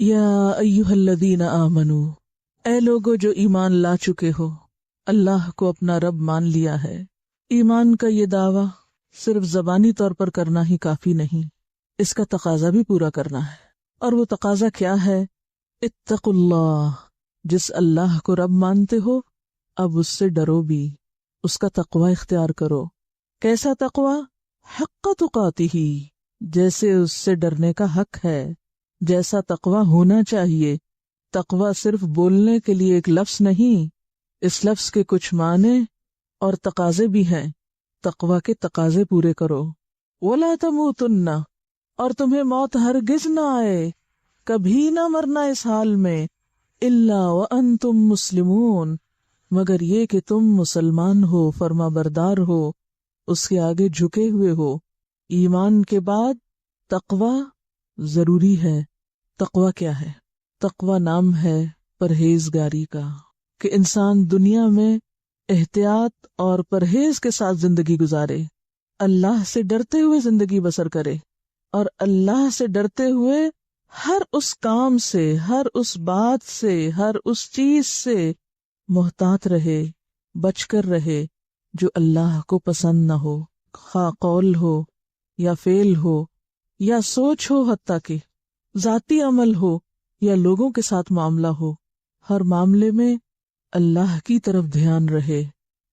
یا ایھا الذین آمنو، اے لوگو جو ایمان لا چکے ہو، اللہ کو اپنا رب مان لیا ہے۔ ایمان کا یہ دعویٰ صرف زبانی طور پر کرنا ہی کافی نہیں، اس کا تقاضا بھی پورا کرنا ہے۔ اور وہ تقاضا کیا ہے؟ اتقوا اللہ، جس اللہ کو رب مانتے ہو اب اس سے ڈرو بھی، اس کا تقوی اختیار کرو۔ کیسا تقوی؟ حق تقاتہ، جیسے اس سے ڈرنے کا حق ہے، جیسا تقوی ہونا چاہیے۔ تقوی صرف بولنے کے لیے ایک لفظ نہیں، اس لفظ کے کچھ معنی اور تقاضے بھی ہیں۔ تقوی کے تقاضے پورے کرو۔ وَلَا تَمُوتُنَّ، اور تمہیں موت ہرگز نہ آئے، کبھی نہ مرنا اس حال میں، إِلَّا وَأَنْتُمْ مُسْلِمُونَ، مگر یہ کہ تم مسلمان ہو، فرما بردار ہو، اس کے آگے جھکے ہوئے ہو۔ ایمان کے بعد تقوی ضروری ہے۔ تقوی کیا ہے؟ تقوی نام ہے پرہیزگاری کا، کہ انسان دنیا میں احتیاط اور پرہیز کے ساتھ زندگی گزارے، اللہ سے ڈرتے ہوئے زندگی بسر کرے، اور اللہ سے ڈرتے ہوئے ہر اس کام سے، ہر اس بات سے، ہر اس چیز سے محتاط رہے، بچ کر رہے جو اللہ کو پسند نہ ہو، خواہ قول ہو یا فعل ہو یا سوچ ہو، حتیٰ کہ ذاتی عمل ہو یا لوگوں کے ساتھ معاملہ ہو، ہر معاملے میں اللہ کی طرف دھیان رہے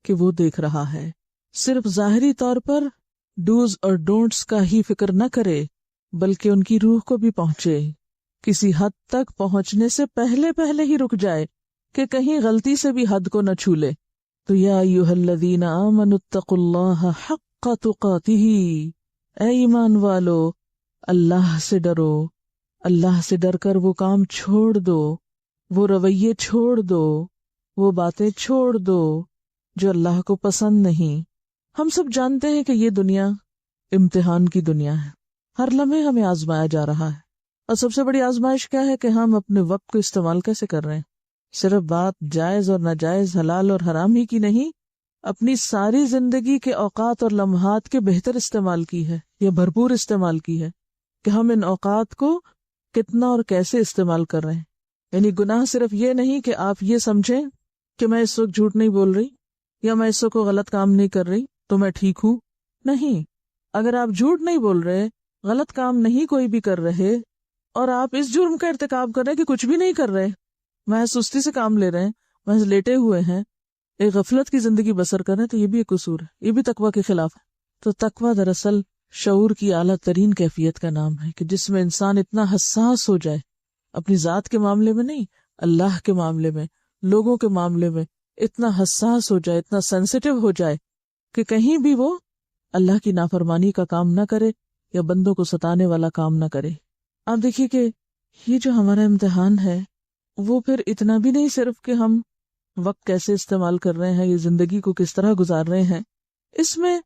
کہ وہ دیکھ رہا ہے۔ صرف ظاہری طور پر ڈوز اور ڈونٹس کا ہی فکر نہ کرے، بلکہ ان کی روح کو بھی پہنچے، کسی حد تک پہنچنے سے پہلے ہی رک جائے کہ کہیں غلطی سے بھی حد کو نہ چھو لے۔ تو یا ایھا الذین آمنوا اتقوا اللہ حق تقاتہ، اے ایمان والو اللہ سے ڈرو، اللہ سے ڈر کر وہ کام چھوڑ دو، وہ رویے چھوڑ دو، وہ باتیں چھوڑ دو جو اللہ کو پسند نہیں۔ ہم سب جانتے ہیں کہ یہ دنیا امتحان کی دنیا ہے، ہر لمحے ہمیں آزمایا جا رہا ہے، اور سب سے بڑی آزمائش کیا ہے کہ ہم اپنے وقت کو استعمال کیسے کر رہے ہیں۔ صرف بات جائز اور ناجائز، حلال اور حرام ہی کی نہیں، اپنی ساری زندگی کے اوقات اور لمحات کے بہتر استعمال کی ہے یا بھرپور استعمال کی ہے، کہ ہم ان اوقات کو کتنا اور کیسے استعمال کر رہے ہیں۔ یعنی گناہ صرف یہ نہیں کہ آپ یہ سمجھیں کہ میں اس وقت جھوٹ نہیں بول رہی یا میں اس وقت کوئی غلط کام نہیں کر رہی تو میں ٹھیک ہوں۔ نہیں، اگر آپ جھوٹ نہیں بول رہے، غلط کام نہیں کوئی بھی کر رہے، اور آپ اس جرم کا ارتکاب کر رہے کہ کچھ بھی نہیں کر رہے، محض سستی سے کام لے رہے ہیں، محض لیٹے ہوئے ہیں، ایک غفلت کی زندگی بسر کر رہے ہیں، تو یہ بھی ایک قصور ہے، یہ بھی تقوی کے خلاف ہے۔ تو تقوی دراصل شعور کی اعلیٰ ترین کیفیت کا نام ہے، کہ جس میں انسان اتنا حساس ہو جائے، اپنی ذات کے معاملے میں نہیں، اللہ کے معاملے میں، لوگوں کے معاملے میں اتنا حساس ہو جائے، اتنا سینسیٹیو ہو جائے کہ کہیں بھی وہ اللہ کی نافرمانی کا کام نہ کرے یا بندوں کو ستانے والا کام نہ کرے۔ آپ دیکھیے کہ یہ جو ہمارا امتحان ہے وہ پھر اتنا بھی نہیں صرف کہ ہم وقت کیسے استعمال کر رہے ہیں، یہ زندگی کو کس طرح گزار رہے ہیں، اس میں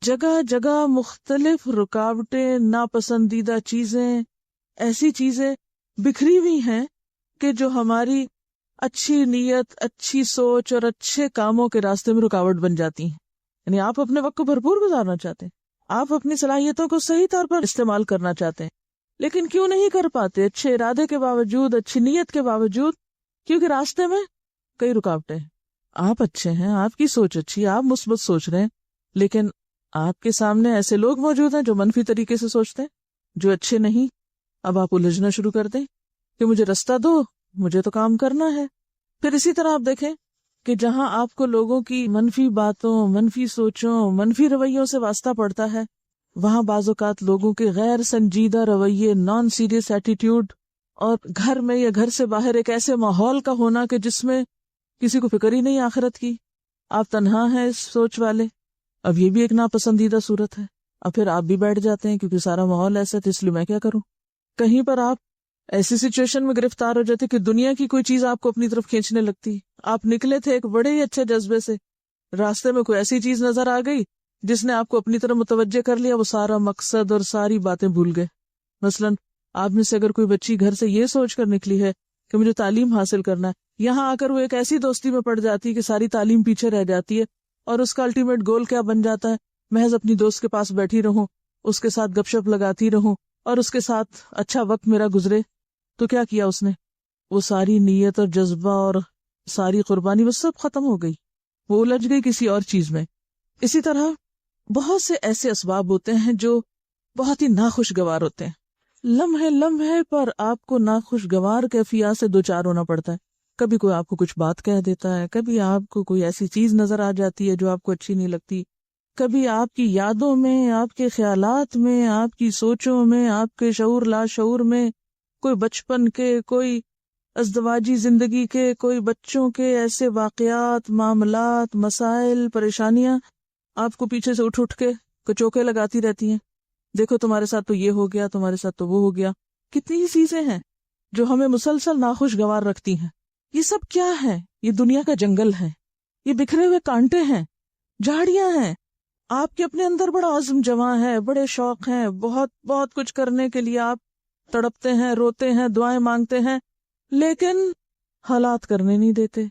جگہ جگہ مختلف رکاوٹیں، ناپسندیدہ چیزیں، ایسی چیزیں بکھری ہوئی ہیں کہ جو ہماری اچھی نیت، اچھی سوچ اور اچھے کاموں کے راستے میں رکاوٹ بن جاتی ہیں۔ یعنی آپ اپنے وقت کو بھرپور گزارنا چاہتے ہیں، آپ اپنی صلاحیتوں کو صحیح طور پر استعمال کرنا چاہتے ہیں، لیکن کیوں نہیں کر پاتے؟ اچھے ارادے کے باوجود، اچھی نیت کے باوجود، کیونکہ راستے میں کئی رکاوٹیں ہیں۔ آپ اچھے ہیں، آپ کی سوچ اچھی، آپ مثبت سوچ رہے ہیں، لیکن آپ کے سامنے ایسے لوگ موجود ہیں جو منفی طریقے سے سوچتے ہیں، جو اچھے نہیں۔ اب آپ الجھنا شروع کر دیں کہ مجھے رستہ دو، مجھے تو کام کرنا ہے۔ پھر اسی طرح آپ دیکھیں کہ جہاں آپ کو لوگوں کی منفی باتوں، منفی سوچوں، منفی رویوں سے واسطہ پڑتا ہے، وہاں بعض اوقات لوگوں کے غیر سنجیدہ رویے، نان سیریس ایٹیٹیوڈ، اور گھر میں یا گھر سے باہر ایک ایسے ماحول کا ہونا کہ جس میں کسی کو فکر ہی نہیں آخرت کی، آپ تنہا ہیں اس سوچ والے، اب یہ بھی ایک ناپسندیدہ صورت ہے۔ اب پھر آپ بھی بیٹھ جاتے ہیں کیونکہ سارا ماحول ایسا ہے، تو اس لیے میں کیا کروں۔ کہیں پر آپ ایسی سچویشن میں گرفتار ہو جاتے کہ دنیا کی کوئی چیز آپ کو اپنی طرف کھینچنے لگتی، آپ نکلے تھے ایک بڑے ہی اچھے جذبے سے، راستے میں کوئی ایسی چیز نظر آ گئی جس نے آپ کو اپنی طرف متوجہ کر لیا، وہ سارا مقصد اور ساری باتیں بھول گئے۔ مثلاً آپ میں سے اگر کوئی بچی گھر سے یہ سوچ کر نکلی ہے کہ مجھے تعلیم حاصل کرنا ہے، یہاں آ کر وہ ایک ایسی دوستی میں پڑ جاتی ہے کہ ساری تعلیم پیچھے رہ جاتی ہے، اور اس کا الٹیمیٹ گول کیا بن جاتا ہے؟ محض اپنی دوست کے پاس بیٹھی رہوں، اس کے ساتھ گپ شپ لگاتی رہوں اور اس کے ساتھ اچھا وقت میرا گزرے۔ تو کیا کیا اس نے؟ وہ ساری نیت اور جذبہ اور ساری قربانی وہ سب ختم ہو گئی، وہ الجھ گئی کسی اور چیز میں۔ اسی طرح بہت سے ایسے اسباب ہوتے ہیں جو بہت ہی ناخوشگوار ہوتے ہیں، لمحے لمحے پر آپ کو ناخوشگوار کیفیات سے دوچار ہونا پڑتا ہے۔ کبھی کوئی آپ کو کچھ بات کہہ دیتا ہے، کبھی آپ کو کوئی ایسی چیز نظر آ جاتی ہے جو آپ کو اچھی نہیں لگتی، کبھی آپ کی یادوں میں، آپ کے خیالات میں، آپ کی سوچوں میں، آپ کے شعور لا شعور میں کوئی بچپن کے، کوئی ازدواجی زندگی کے، کوئی بچوں کے ایسے واقعات، معاملات، مسائل، پریشانیاں آپ کو پیچھے سے اٹھ کے کچوکے لگاتی رہتی ہیں۔ دیکھو تمہارے ساتھ تو یہ ہو گیا، تمہارے ساتھ تو وہ ہو گیا۔ کتنی ہی چیزیں ہیں جو ہمیں مسلسل ناخوشگوار رکھتی ہیں۔ یہ سب کیا ہے؟ یہ دنیا کا جنگل ہے، یہ بکھرے ہوئے کانٹے ہیں، جھاڑیاں ہیں۔ آپ کے اپنے اندر بڑا عزم جمع ہے، بڑے شوق ہیں، بہت بہت کچھ کرنے کے لیے آپ تڑپتے ہیں، روتے ہیں، دعائیں مانگتے ہیں، لیکن حالات کرنے نہیں دیتے۔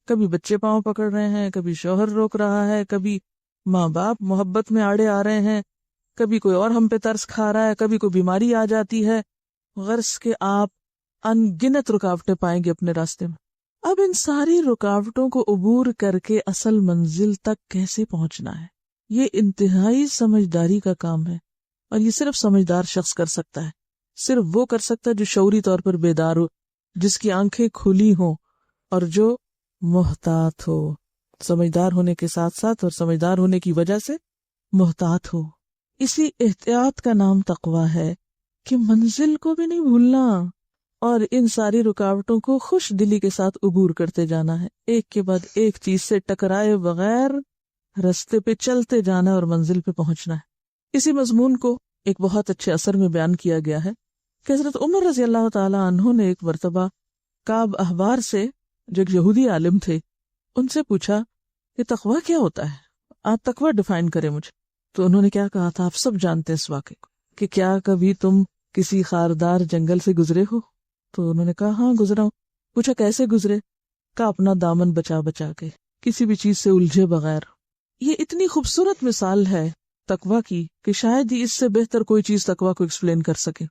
کبھی بچے پاؤں پکڑ رہے ہیں، کبھی شوہر روک رہا ہے، کبھی ماں باپ محبت میں آڑے آ رہے ہیں، کبھی کوئی اور ہم پہ ترس کھا رہا ہے، کبھی کوئی بیماری آ جاتی ہے۔ غرض کہ آپ ان گنت رکاوٹیں پائیں گے اپنے راستے میں۔ اب ان ساری رکاوٹوں کو عبور کر کے اصل منزل تک کیسے پہنچنا ہے، یہ انتہائی سمجھداری کا کام ہے، اور یہ صرف سمجھدار شخص کر سکتا ہے۔ صرف وہ کر سکتا ہے جو شعوری طور پر بیدار ہو، جس کی آنکھیں کھلی ہوں، اور جو محتاط ہو، سمجھدار ہونے کے ساتھ ساتھ اور سمجھدار ہونے کی وجہ سے محتاط ہو۔ اسی احتیاط کا نام تقویٰ ہے کہ منزل کو بھی نہیں بھولنا، اور ان ساری رکاوٹوں کو خوش دلی کے ساتھ عبور کرتے جانا ہے، ایک کے بعد ایک چیز سے ٹکرائے بغیر رستے پہ چلتے جانا اور منزل پہ پہنچنا ہے۔ اسی مضمون کو ایک بہت اچھے اثر میں بیان کیا گیا ہے کہ حضرت عمر رضی اللہ تعالی عنہ نے ایک مرتبہ کعب احبار سے، جو ایک یہودی عالم تھے، ان سے پوچھا کہ تقویٰ کیا ہوتا ہے، آپ تقویٰ ڈیفائن کریں مجھے۔ تو انہوں نے کیا کہا تھا، آپ سب جانتے ہیں اس واقعے کو، کہ کیا کبھی تم کسی خاردار جنگل سے گزرے ہو؟ تو انہوں نے کہا ہاں گزرا ہوں۔ پوچھا کیسے گزرے؟ کہا اپنا دامن بچا بچا کے، کسی بھی چیز سے الجھے بغیر۔ یہ اتنی خوبصورت مثال ہے تقویٰ کی کہ شاید ہی اس سے بہتر کوئی چیز تقویٰ کو ایکسپلین کر سکے۔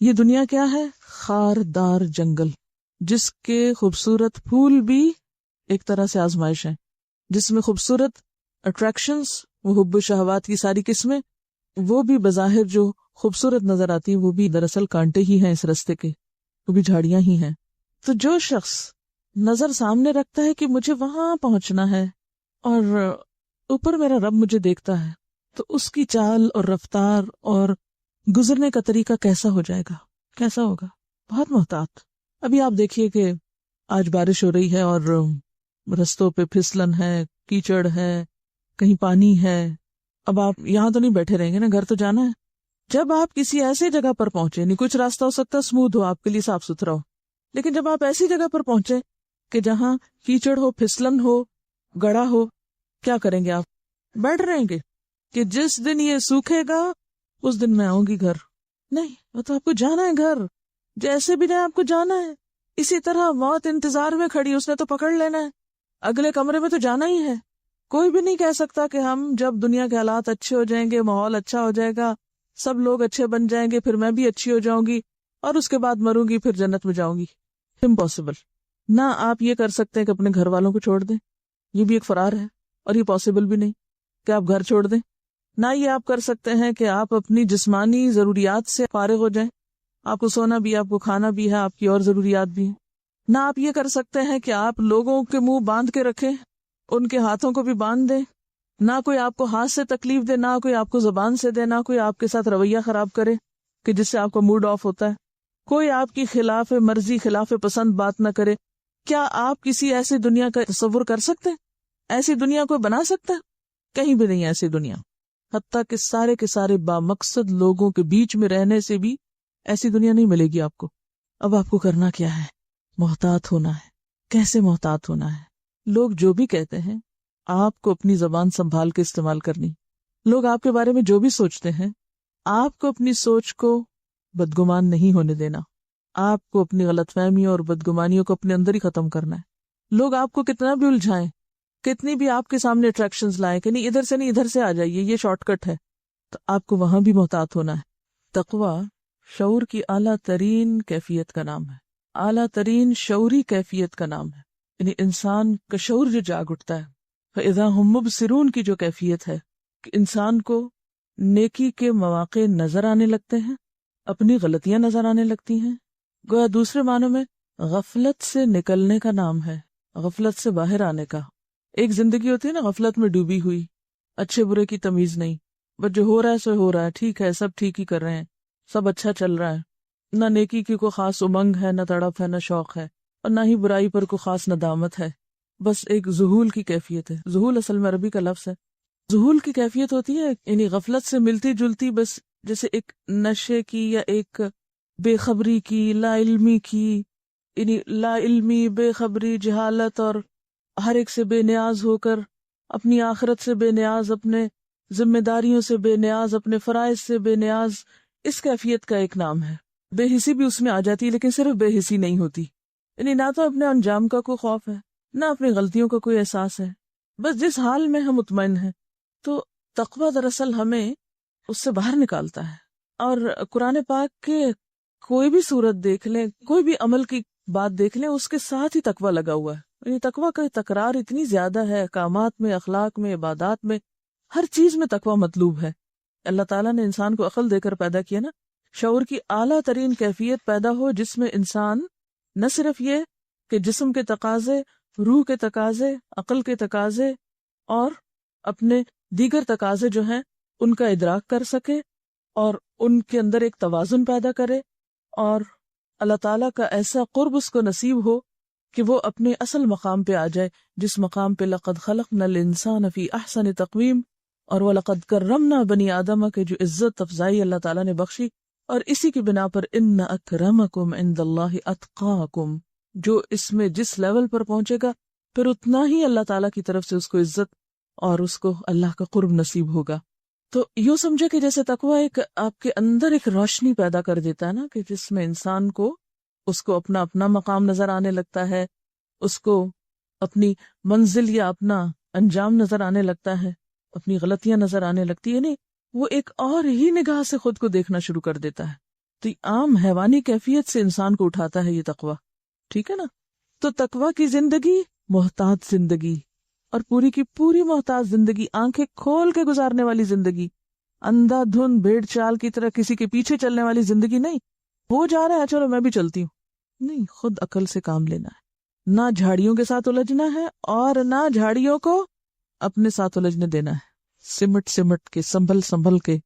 یہ دنیا کیا ہے؟ خاردار جنگل، جس کے خوبصورت پھول بھی ایک طرح سے آزمائش ہیں، جس میں خوبصورت اٹریکشنز، وہ حب و شہوات کی ساری قسمیں، وہ بھی بظاہر جو خوبصورت نظر آتی ہیں وہ بھی دراصل کانٹے ہی ہیں اس رستے کے، وہ بھی جھاڑیاں ہی ہیں۔ تو جو شخص نظر سامنے رکھتا ہے کہ مجھے وہاں پہنچنا ہے اور اوپر میرا رب مجھے دیکھتا ہے، تو اس کی چال اور رفتار اور گزرنے کا طریقہ کیسا ہو جائے گا، کیسا ہوگا؟ بہت محتاط۔ ابھی آپ دیکھیے کہ آج بارش ہو رہی ہے اور رستوں پہ پھسلن ہے، کیچڑ ہے، کہیں پانی ہے۔ اب آپ یہاں تو نہیں بیٹھے رہیں گے نا، گھر تو جانا ہے۔ جب آپ کسی ایسی جگہ پر پہنچے، نہیں کچھ راستہ ہو سکتا اسموتھ ہو، آپ کے لیے صاف ستھرا ہو، لیکن جب آپ ایسی جگہ پر پہنچے کہ جہاں کیچڑ ہو، پھسلن ہو، گڑا ہو، کیا کریں گے آپ؟ بیٹھ رہیں گے کہ جس دن یہ سوکھے گا اس دن میں آؤں گی گھر؟ نہیں، وہ تو آپ کو جانا ہے گھر، جیسے بھی جائیں آپ کو جانا ہے۔ اسی طرح موت انتظار میں کھڑی، اس نے تو پکڑ لینا ہے، اگلے کمرے میں تو جانا ہی ہے۔ کوئی بھی نہیں کہہ سکتا کہ ہم جب دنیا کے حالات اچھے ہو جائیں گے، ماحول اچھا ہو جائے گا، سب لوگ اچھے بن جائیں گے، پھر میں بھی اچھی ہو جاؤں گی اور اس کے بعد مروں گی، پھر جنت میں جاؤں گی۔ امپاسبل۔ نہ آپ یہ کر سکتے ہیں کہ اپنے گھر والوں کو چھوڑ دیں، یہ بھی ایک فرار ہے، اور یہ پاسبل بھی نہیں کہ آپ گھر چھوڑ دیں۔ نہ یہ آپ کر سکتے ہیں کہ آپ اپنی جسمانی ضروریات سے فارغ ہو جائیں، آپ کو سونا بھی، آپ کو کھانا بھی ہے، آپ کی اور ضروریات بھی ہیں۔ نہ آپ یہ کر سکتے ہیں کہ آپ لوگوں کے منہ باندھ کے رکھیں، ان کے ہاتھوں کو بھی باندھ دیں، نہ کوئی آپ کو ہاتھ سے تکلیف دے، نہ کوئی آپ کو زبان سے دے، نہ کوئی آپ کے ساتھ رویہ خراب کرے کہ جس سے آپ کا موڈ آف ہوتا ہے، کوئی آپ کی خلاف مرضی، خلاف پسند بات نہ کرے۔ کیا آپ کسی ایسی دنیا کا تصور کر سکتے ہیں؟ ایسی دنیا کوئی بنا سکتا ہے؟ کہیں بھی نہیں ایسی دنیا۔ حتیٰ کہ سارے کے سارے بامقصد لوگوں کے بیچ میں رہنے سے بھی ایسی دنیا نہیں ملے گی آپ کو۔ اب آپ کو کرنا کیا ہے؟ محتاط ہونا ہے۔ کیسے محتاط ہونا ہے؟ لوگ جو بھی کہتے ہیں آپ کو اپنی زبان سنبھال کے استعمال کرنی۔ لوگ آپ کے بارے میں جو بھی سوچتے ہیں آپ کو اپنی سوچ کو بدگمان نہیں ہونے دینا، آپ کو اپنی غلط فہمیوں اور بدگمانیوں کو اپنے اندر ہی ختم کرنا ہے۔ لوگ آپ کو کتنا بھی الجھائیں، کتنی بھی آپ کے سامنے اٹریکشنز لائیں کہ نہیں ادھر سے نہیں ادھر سے آ جائیے، یہ شارٹ کٹ ہے، تو آپ کو وہاں بھی محتاط ہونا ہے۔ تقویٰ شعور کی اعلیٰ ترین کیفیت کا نام ہے۔ اعلیٰ ترین شعوری کیفیت کا نام ہے، یعنی انسان کا شعور جو جاگ اٹھتا ہے۔ فَإِذَا هُمْ مُبْصِرُونَ کی جو کیفیت ہے کہ انسان کو نیکی کے مواقع نظر آنے لگتے ہیں، اپنی غلطیاں نظر آنے لگتی ہیں، گویا دوسرے معنوں میں غفلت سے نکلنے کا نام ہے، غفلت سے باہر آنے کا۔ ایک زندگی ہوتی ہے نا غفلت میں ڈوبی ہوئی، اچھے برے کی تمیز نہیں، بس جو ہو رہا ہے سو ہو رہا ہے، ٹھیک ہے، سب ٹھیک ہی کر رہے ہیں، سب اچھا چل رہا ہے، نہ نیکی کی کوئی خاص امنگ ہے، نہ تڑپ ہے، نہ شوق ہے، اور نہ ہی برائی پر کوئی خاص ندامت ہے، بس ایک ذہول کی کیفیت ہے۔ ذہول اصل میں عربی کا لفظ ہے۔ ذہول کی کیفیت ہوتی ہے یعنی غفلت سے ملتی جلتی، بس جیسے ایک نشے کی یا ایک بے خبری کی، لا علمی کی، یعنی لا علمی، بے خبری، جہالت، اور ہر ایک سے بے نیاز ہو کر، اپنی آخرت سے بے نیاز، اپنے ذمہ داریوں سے بے نیاز، اپنے فرائض سے بے نیاز، اس کیفیت کا ایک نام ہے۔ بے حسی بھی اس میں آ جاتی ہے، لیکن صرف بے حسی نہیں ہوتی، یعنی نہ تو اپنے انجام کا کوئی خوف ہے، نہ اپنی غلطیوں کا کوئی احساس ہے، بس جس حال میں ہم مطمئن ہیں۔ تو تقویٰ دراصل ہمیں اس سے باہر نکالتا ہے، اور قرآن پاک کے کوئی بھی صورت دیکھ لیں، کوئی بھی عمل کی بات دیکھ لیں، اس کے ساتھ ہی تقویٰ لگا ہوا ہے۔ یعنی تقویٰ کا تکرار اتنی زیادہ ہے، احکامات میں، اخلاق میں، عبادات میں، ہر چیز میں تقویٰ مطلوب ہے۔ اللہ تعالیٰ نے انسان کو عقل دے کر پیدا کیا نا، شعور کی اعلیٰ ترین کیفیت پیدا ہو جس میں انسان نہ صرف یہ کہ جسم کے تقاضے، روح کے تقاضے، عقل کے تقاضے اور اپنے دیگر تقاضے جو ہیں ان کا ادراک کر سکے اور ان کے اندر ایک توازن پیدا کرے، اور اللہ تعالیٰ کا ایسا قرب اس کو نصیب ہو کہ وہ اپنے اصل مقام پہ آ جائے، جس مقام پہ لقد خلقنا الانسان فی احسن تقویم اور وَلَقَدْ كَرَّمْنَا بنی آدم کے جو عزت افزائی اللہ تعالیٰ نے بخشی، اور اسی کی بنا پر ان اکرمکم عند اللہ اتقاکم، جو اس میں جس لیول پر پہنچے گا پھر اتنا ہی اللہ تعالیٰ کی طرف سے اس کو عزت اور اس کو اللہ کا قرب نصیب ہوگا۔ تو یوں سمجھے کہ جیسے تقویٰ ایک آپ کے اندر ایک روشنی پیدا کر دیتا ہے نا، کہ جس میں انسان کو اس کو اپنا اپنا مقام نظر آنے لگتا ہے، اس کو اپنی منزل یا اپنا انجام نظر آنے لگتا ہے، اپنی غلطیاں نظر آنے لگتی ہے، نہیں وہ ایک اور ہی نگاہ سے خود کو دیکھنا شروع کر دیتا ہے۔ تو عام حیوانی کیفیت سے انسان کو اٹھاتا ہے یہ تقویٰ، ٹھیک ہے نا۔ تو تقویٰ کی زندگی محتاط زندگی، اور پوری کی پوری محتاط زندگی، آنکھیں کھول کے گزارنے والی زندگی، اندھا دھند بھیڑ چال کی طرح کسی کے پیچھے چلنے والی زندگی نہیں، وہ جا رہا ہے چلو میں بھی چلتی ہوں، نہیں، خود عقل سے کام لینا ہے، نہ جھاڑیوں کے ساتھ الجھنا ہے اور نہ جھاڑیوں کو اپنے ساتھ الجھنے دینا ہے، سمٹ سمٹ کے، سنبھل سنبھل کے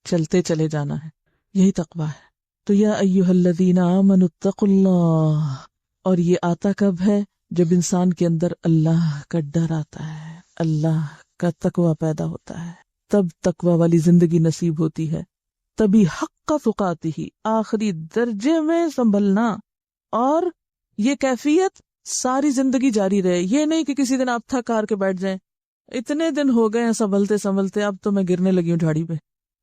چلتے چلے جانا ہے، یہی تقویٰ ہے۔ تو یا ایھا الذین آمنوا اتقوا اللہ، اور یہ آتا کب ہے؟ جب انسان کے اندر اللہ کا ڈر آتا ہے، اللہ کا تقویٰ پیدا ہوتا ہے، تب تقویٰ والی زندگی نصیب ہوتی ہے، تبھی حق تقاتہ، آخری درجے میں سنبھلنا، اور یہ کیفیت ساری زندگی جاری رہے۔ یہ نہیں کہ کسی دن آپ تھک ہار کے بیٹھ جائیں، اتنے دن ہو گئے ہیں سنبھلتے سنبھلتے، اب تو میں گرنے لگی ہوں جھاڑی پہ،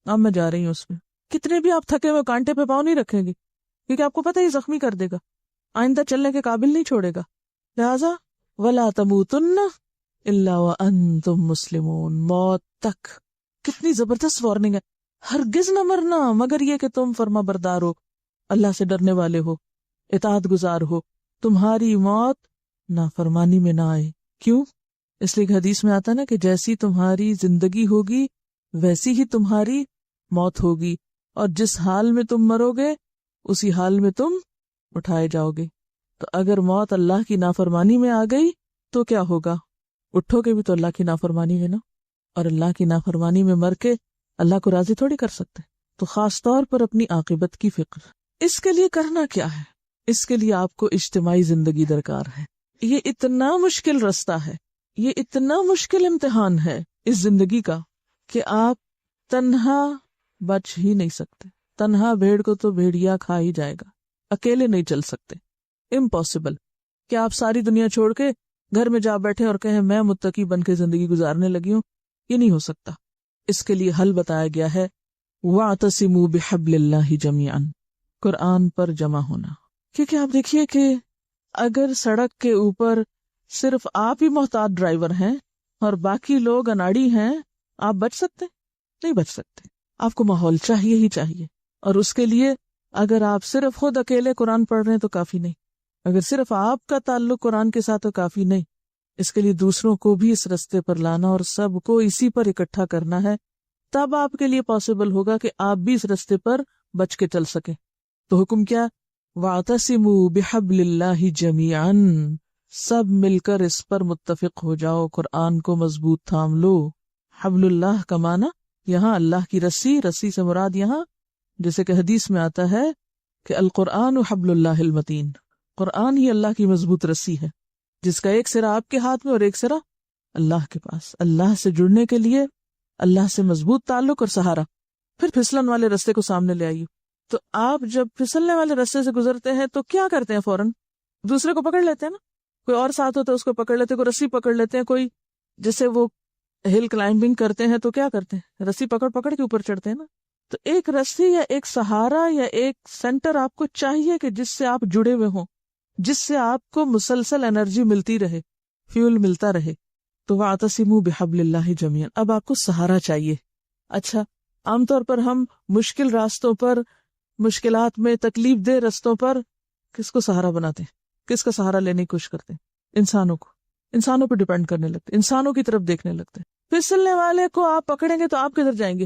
اب میں جا رہی ہوں اس پہ۔ کتنے بھی آپ تھکے ہوئے کانٹے پہ پاؤں نہیں رکھیں گے، کیونکہ آپ کو پتہ ہے یہ زخمی کر دے گا، آئندہ چلنے کے قابل نہیں چھوڑے گا۔ لہٰذا وَلَا تَمُوتُنَّ إِلَّا وَأَنْتُمْ مُسْلِمُونَ، موت تک۔ کتنی زبردست وارننگ ہے، ہرگز نہ مرنا مگر یہ کہ تم فرما بردار ہو، اللہ سے ڈرنے والے ہو، اطاعت گزار ہو، تمہاری موت نافرمانی میں نہ آئے۔ کیوں؟ اس لیے کہ حدیث میں آتا ہے نا کہ جیسی تمہاری زندگی ہوگی ویسی ہی تمہاری موت ہوگی، اور جس حال میں تم مرو گے اسی حال میں تم اٹھائے جاؤ گے۔ تو اگر موت اللہ کی نافرمانی میں آ گئی تو کیا ہوگا؟ اٹھو گے بھی تو اللہ کی نافرمانی میں نا، اور اللہ کی نافرمانی میں مر کے اللہ کو راضی تھوڑی کر سکتے۔ تو خاص طور پر اپنی عاقبت کی فکر۔ اس کے لیے کرنا کیا ہے؟ اس کے لیے آپ کو اجتماعی زندگی درکار ہے۔ یہ اتنا مشکل رستہ ہے، یہ اتنا مشکل امتحان ہے اس زندگی کا کہ آپ تنہا بچ ہی نہیں سکتے۔ تنہا بھیڑ کو تو بھیڑیا کھا ہی جائے گا، اکیلے نہیں چل سکتے، امپاسبل۔ کہ آپ ساری دنیا چھوڑ کے گھر میں جا بیٹھے اور کہیں میں متقی بن کے زندگی گزارنے لگی ہوں، یہ نہیں ہو سکتا۔ اس کے لیے حل بتایا گیا ہے، وَاعْتَصِمُوا بِحَبْلِ اللَّهِ جَمِيعًا، قرآن پر جمع ہونا۔ کیونکہ آپ دیکھیے کہ اگر سڑک کے اوپر صرف آپ ہی محتاط ڈرائیور ہیں اور باقی لوگ اناڑی ہیں، آپ بچ سکتے؟ نہیں بچ سکتے۔ آپ کو ماحول چاہیے ہی چاہیے، اور اس کے لیے اگر آپ صرف خود اکیلے قرآن پڑھ رہے ہیں تو کافی نہیں، اگر صرف آپ کا تعلق قرآن کے ساتھ تو کافی نہیں، اس کے لیے دوسروں کو بھی اس رستے پر لانا اور سب کو اسی پر اکٹھا کرنا ہے، تب آپ کے لیے پاسبل ہوگا کہ آپ بھی اس رستے پر بچ کے چل سکیں۔ تو حکم کیا؟ وَاعْتَصِمُوا بِحَبْلِ اللَّهِ جَمِيعًا، سب مل کر اس پر متفق ہو جاؤ، قرآن کو مضبوط تھام لو۔ حبل اللہ کا معنی یہاں اللہ کی رسی، رسی سے مراد یہاں جیسے کہ حدیث میں آتا ہے کہ القرآن حبل اللہ المتین، قرآن ہی اللہ کی مضبوط رسی ہے جس کا ایک سرا آپ کے ہاتھ میں اور ایک سرا اللہ کے پاس۔ اللہ سے جڑنے کے لیے اللہ سے مضبوط تعلق اور سہارا، پھر پھسلن والے رستے کو سامنے لے آئیے۔ تو آپ جب پھسلنے والے رستے سے گزرتے ہیں تو کیا کرتے ہیں؟ فوراً دوسرے کو پکڑ لیتے ہیں نا، کوئی اور ساتھ ہوتا ہے اس کو پکڑ لیتے ہیں، کوئی رسی پکڑ لیتے ہیں، کوئی جیسے وہ ہل کلائمبنگ کرتے ہیں تو کیا کرتے ہیں؟ رسی پکڑ پکڑ کے اوپر چڑھتے ہیں نا۔ تو ایک رسی یا ایک سہارا یا ایک سینٹر آپ کو چاہیے کہ جس سے آپ جڑے ہوئے ہوں، جس سے آپ کو مسلسل انرجی ملتی رہے، فیول ملتا رہے۔ تو وَاعْتَصِمُوا بِحَبْلِ اللَّهِ جَمِيعًا، اب آپ کو سہارا چاہیے۔ اچھا، عام طور پر ہم مشکل راستوں پر، مشکلات میں، تکلیف دہ رستوں پر کس کو سہارا بناتے ہیں؟ کس کا سہارا لینے کی کوشش کرتے ہیں؟ انسانوں کو، انسانوں پہ ڈیپینڈ کرنے لگتے ہیں، انسانوں کی طرف دیکھنے لگتے ہیں۔ پھسلنے والے کو آپ پکڑیں گے تو آپ کدھر جائیں گے؟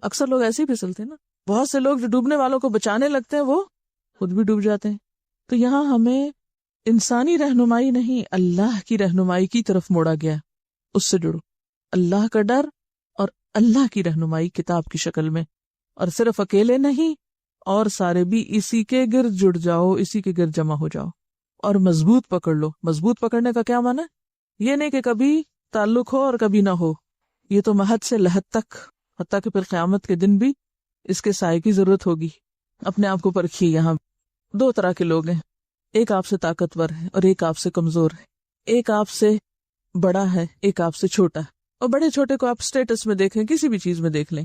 اکثر لوگ ایسے ہی پھسلتے ہیں نا۔ بہت سے لوگ جو ڈوبنے والوں کو بچانے لگتے ہیں وہ خود بھی ڈوب جاتے ہیں۔ تو یہاں ہمیں انسانی رہنمائی نہیں، اللہ کی رہنمائی کی طرف موڑا گیا، اس سے جڑو۔ اللہ کا ڈر اور اللہ کی رہنمائی کتاب کی شکل میں، اور صرف اکیلے نہیں، اور سارے بھی اسی کے گرد جڑ جاؤ، اسی کے گرد جمع ہو جاؤ اور مضبوط پکڑ لو۔ مضبوط پکڑنے کا کیا معنی ہے؟ یہ نہیں کہ کبھی تعلق ہو اور کبھی نہ ہو، یہ تو محد سے لحد تک، حتیٰ کہ پھر قیامت کے دن بھی اس کے سائے کی ضرورت ہوگی۔ اپنے آپ کو پرکھیے، یہاں دو طرح کے لوگ ہیں، ایک آپ سے طاقتور ہے اور ایک آپ سے کمزور ہے، ایک آپ سے بڑا ہے، ایک آپ سے چھوٹا ہے۔ اور بڑے چھوٹے کو آپ سٹیٹس میں دیکھیں، کسی بھی چیز میں دیکھ لیں،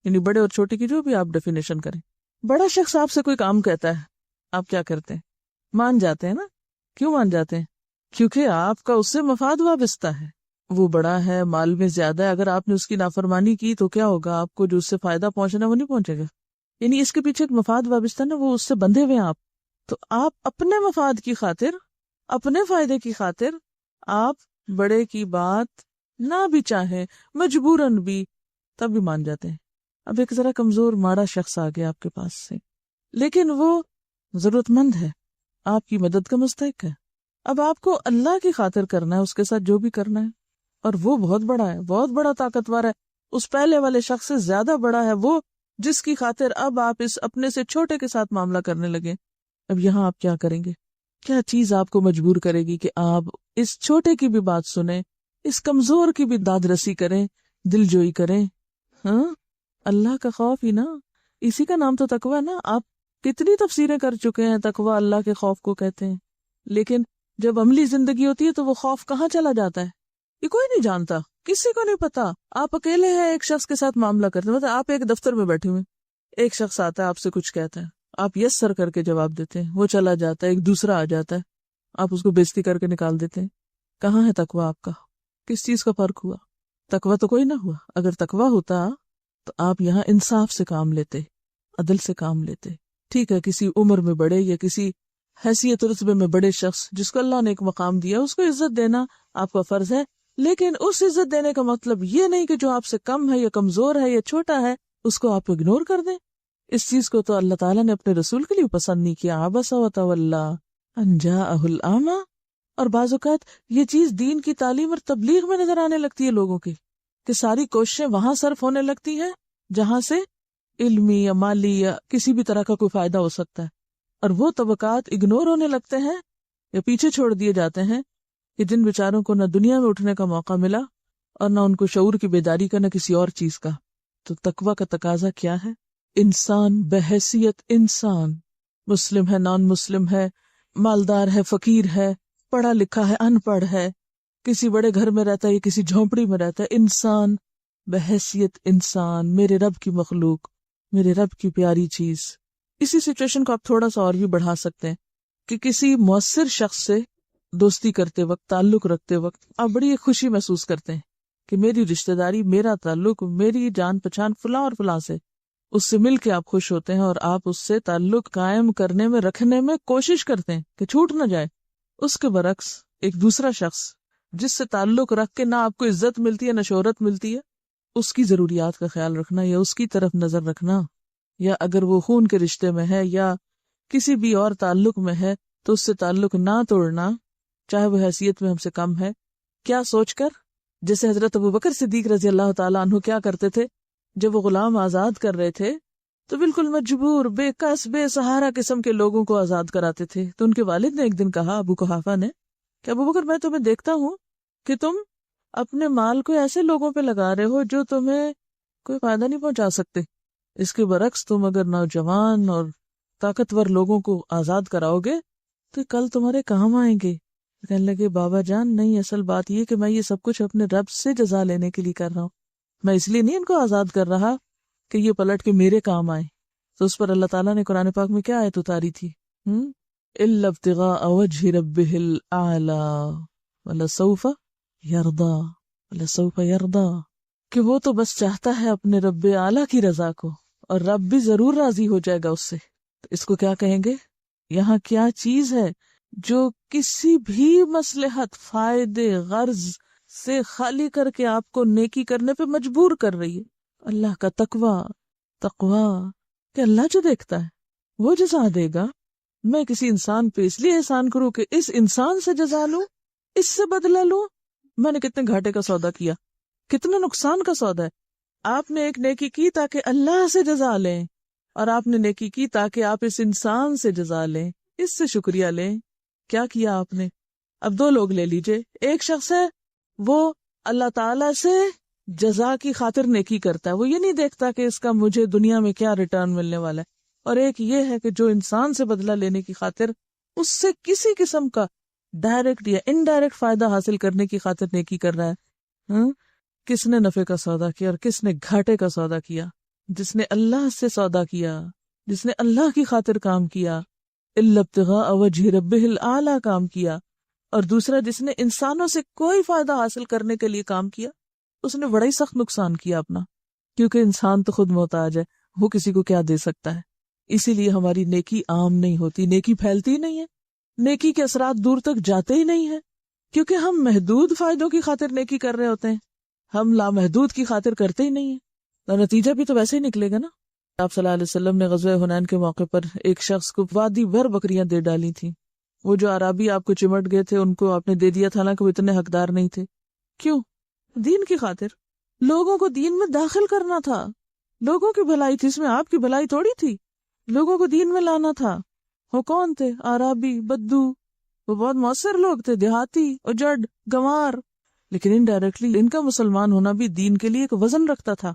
یعنی بڑے اور چھوٹے کی جو بھی آپ ڈیفینیشن کریں۔ بڑا شخص آپ سے کوئی کام کہتا ہے، آپ کیا کرتے ہیں؟ مان جاتے ہیں نا۔ کیوں مان جاتے ہیں؟ کیونکہ آپ کا اس سے مفاد وابستہ ہے، وہ بڑا ہے، مال میں زیادہ ہے، اگر آپ نے اس کی نافرمانی کی تو کیا ہوگا؟ آپ کو جو اس سے فائدہ پہنچنا وہ نہیں پہنچے گا، یعنی اس کے پیچھے ایک مفاد وابستہ نا، وہ اس سے بندھے ہوئے ہیں آپ۔ تو آپ اپنے مفاد کی خاطر، اپنے فائدے کی خاطر آپ بڑے کی بات نہ بھی چاہیں، مجبوراً بھی، تب بھی مان جاتے ہیں۔ اب ایک ذرا کمزور ماڑا شخص آ گیا آپ کے پاس سے، لیکن وہ ضرورت مند ہے، آپ کی مدد کا مستحق ہے۔ اب آپ کو اللہ کی خاطر کرنا ہے، اس کے ساتھ جو بھی کرنا ہے، اور وہ بہت بڑا ہے، بہت بڑا طاقتور ہے، اس پہلے والے شخص سے زیادہ بڑا ہے وہ، جس کی خاطر اب آپ اس اپنے سے چھوٹے کے ساتھ معاملہ کرنے لگے۔ اب یہاں آپ کیا کریں گے؟ کیا چیز آپ کو مجبور کرے گی کہ آپ اس چھوٹے کی بھی بات سنیں، اس کمزور کی بھی داد رسی کریں، دل جوئی کریں؟ ہاں، اللہ کا خوف ہی نا، اسی کا نام تو تقویٰ ہے نا۔ آپ کتنی تفسیریں کر چکے ہیں، تقویٰ اللہ کے خوف کو کہتے ہیں، لیکن جب عملی زندگی ہوتی ہے تو وہ خوف کہاں چلا جاتا ہے؟ یہ کوئی نہیں جانتا، کسی کو نہیں پتا۔ آپ اکیلے ہیں، ایک شخص کے ساتھ معاملہ کرتے ہیں، مطلب آپ ایک دفتر میں بیٹھے ہوئے، ایک شخص آتا ہے، آپ سے کچھ کہتا ہے، آپ یس سر کر کے جواب دیتے ہیں، وہ چلا جاتا ہے، ایک دوسرا آ جاتا ہے، آپ اس کو بےزتی کر کے نکال دیتے ہیں۔ کہاں ہے تقویٰ آپ کا؟ کس چیز کا فرق ہوا؟ تقویٰ تو کوئی نہ ہوا۔ اگر تقویٰ ہوتا تو آپ یہاں انصاف سے کام لیتے، عدل سے کام لیتے۔ ٹھیک ہے، کسی عمر میں بڑے یا کسی حیثیت رتبے میں بڑے شخص جس کو اللہ نے ایک مقام دیا، اس کو عزت دینا آپ کا فرض ہے، لیکن اس عزت دینے کا مطلب یہ نہیں کہ جو آپ سے کم ہے یا کمزور ہے یا چھوٹا ہے اس کو آپ اگنور کر دیں۔ اس چیز کو تو اللہ تعالیٰ نے اپنے رسول کے لیے پسند نہیں کیا۔ عبس وتولی ان جاءہ الاعمی، اور بعض اوقات یہ چیز دین کی تعلیم اور تبلیغ میں نظر آنے لگتی ہے لوگوں کی، کہ ساری کوششیں وہاں صرف ہونے لگتی ہیں جہاں سے علمی یا مالی یا کسی بھی طرح کا کوئی فائدہ ہو سکتا ہے، اور وہ طبقات اگنور ہونے لگتے ہیں یا پیچھے چھوڑ دیے جاتے ہیں کہ جن بیچاروں کو نہ دنیا میں اٹھنے کا موقع ملا اور نہ ان کو شعور کی بیداری کا، نہ کسی اور چیز کا۔ تو تقویٰ کا تقاضا کیا ہے؟ انسان بحیثیت انسان، مسلم ہے، نان مسلم ہے، مالدار ہے، فقیر ہے، پڑھا لکھا ہے، ان پڑھ ہے، کسی بڑے گھر میں رہتا ہے یا کسی جھونپڑی میں رہتا ہے، انسان بحیثیت انسان، میرے رب کی مخلوق، میرے رب کی پیاری چیز۔ اسی سچویشن کو آپ تھوڑا سا اور بھی بڑھا سکتے ہیں کہ کسی مؤثر شخص سے دوستی کرتے وقت، تعلق رکھتے وقت آپ بڑی خوشی محسوس کرتے ہیں کہ میری رشتہ داری، میرا تعلق، میری جان پہچان فلاں اور فلاں سے، اس سے مل کے آپ خوش ہوتے ہیں اور آپ اس سے تعلق قائم کرنے میں رکھنے میں کوشش کرتے ہیں کہ چھوٹ نہ جائے. اس کے برعکس ایک دوسرا شخص جس سے تعلق رکھ کے نہ آپ کو عزت ملتی ہے نہ شہرت ملتی ہے، اس کی ضروریات کا خیال رکھنا یا اس کی طرف نظر رکھنا، یا اگر وہ خون کے رشتے میں ہے یا کسی بھی اور تعلق میں ہے تو اس سے تعلق نہ توڑنا، چاہے وہ حیثیت میں ہم سے کم ہے. کیا سوچ کر؟ جیسے حضرت ابوبکر صدیق رضی اللہ تعالیٰ عنہ کیا کرتے تھے جب وہ غلام آزاد کر رہے تھے تو بالکل مجبور بے کس بے سہارا قسم کے لوگوں کو آزاد کراتے تھے. تو ان کے والد نے ایک دن کہا ابو قحافہ نے کہ ابوبکر میں تمہیں دیکھتا ہوں کہ تم اپنے مال کو ایسے لوگوں پہ لگا رہے ہو جو تمہیں کوئی فائدہ نہیں پہنچا سکتے، اس کے برعکس تم اگر نوجوان اور طاقتور لوگوں کو آزاد کراؤ گے تو کل تمہارے کام آئیں گے. کہنے لگے بابا جان نہیں، اصل بات یہ کہ میں یہ سب کچھ اپنے رب سے جزا لینے کے لیے کر رہا ہوں، میں اس لیے نہیں ان کو آزاد کر رہا کہ یہ پلٹ کے میرے کام آئے. تو اس پر اللہ تعالیٰ نے قرآن پاک میں کیا آیت اتاری تھی؟ الا ابتغاء وجه ربه الاعلى ولسوف يرضى ولسوف يرضى، کہ وہ تو بس چاہتا ہے اپنے رب اعلیٰ کی رضا کو اور رب بھی ضرور راضی ہو جائے گا اس سے. تو اس کو کیا کہیں گے؟ یہاں کیا چیز ہے جو کسی بھی مصلحت فائدے غرض سے خالی کر کے آپ کو نیکی کرنے پہ مجبور کر رہی ہے؟ اللہ کا تقوی کہ اللہ جو دیکھتا ہے وہ جزا دے گا. میں کسی انسان پہ اس لیے احسان کروں کہ اس انسان سے جزا لوں، اس سے بدلہ لوں، میں نے کتنے گھاٹے کا سودا کیا، کتنے نقصان کا سودا ہے. آپ نے ایک نیکی کی تاکہ اللہ سے جزا لیں، اور آپ نے نیکی کی تاکہ آپ اس انسان سے جزا لیں، اس سے شکریہ لیں. کیا کیا آپ نے؟ اب دو لوگ لے لیجئے، ایک شخص ہے وہ اللہ تعالی سے جزا کی خاطر نیکی کرتا ہے، وہ یہ نہیں دیکھتا کہ اس کا مجھے دنیا میں کیا ریٹرن ملنے والا ہے. اور ایک یہ ہے کہ جو انسان سے بدلہ لینے کی خاطر اس سے کسی قسم کا ڈائریکٹ یا انڈائریکٹ فائدہ حاصل کرنے کی خاطر نیکی کر رہا ہے. کس نے نفع کا سودا کیا اور کس نے گھاٹے کا سودا کیا؟ جس نے اللہ سے سودا کیا، جس نے اللہ کی خاطر کام کیا، الا ابتغاء وجہ ربہ الاعلی کام کیا، اور دوسرا جس نے انسانوں سے کوئی فائدہ حاصل کرنے کے لیے کام کیا، اس نے بڑا ہی سخت نقصان کیا اپنا، کیونکہ انسان تو خود محتاج ہے، وہ کسی کو کیا دے سکتا ہے. اسی لیے ہماری نیکی عام نہیں ہوتی، نیکی پھیلتی نہیں ہے، نیکی کے اثرات دور تک جاتے ہی نہیں ہیں، کیونکہ ہم محدود فائدوں کی خاطر نیکی کر رہے ہوتے ہیں، ہم لامحدود کی خاطر کرتے ہی نہیں ہیں. تو نتیجہ بھی تو ویسے ہی نکلے گا نا. آپ صلی اللہ علیہ وسلم نے غزوہ حنین کے موقع پر ایک شخص کو وادی بھر بکریاں دے ڈالی تھیں. وہ جو عرابی آپ کو چمٹ گئے تھے ان کو آپ نے دے دیا تھا، حالانکہ وہ اتنے حقدار نہیں تھے. کیوں؟ دین کی خاطر. لوگوں کو دین میں داخل کرنا تھا، لوگوں کی بھلائی تھی، اس میں آپ کی بھلائی تھوڑی تھی. لوگوں کو دین میں لانا تھا. وہ کون تھے؟ عرابی، بدو، وہ بہت مؤثر لوگ تھے، دیہاتی، اجڑ، گنوار، لیکن انڈائریکٹلی ان کا مسلمان ہونا بھی دین کے لیے ایک وزن رکھتا تھا.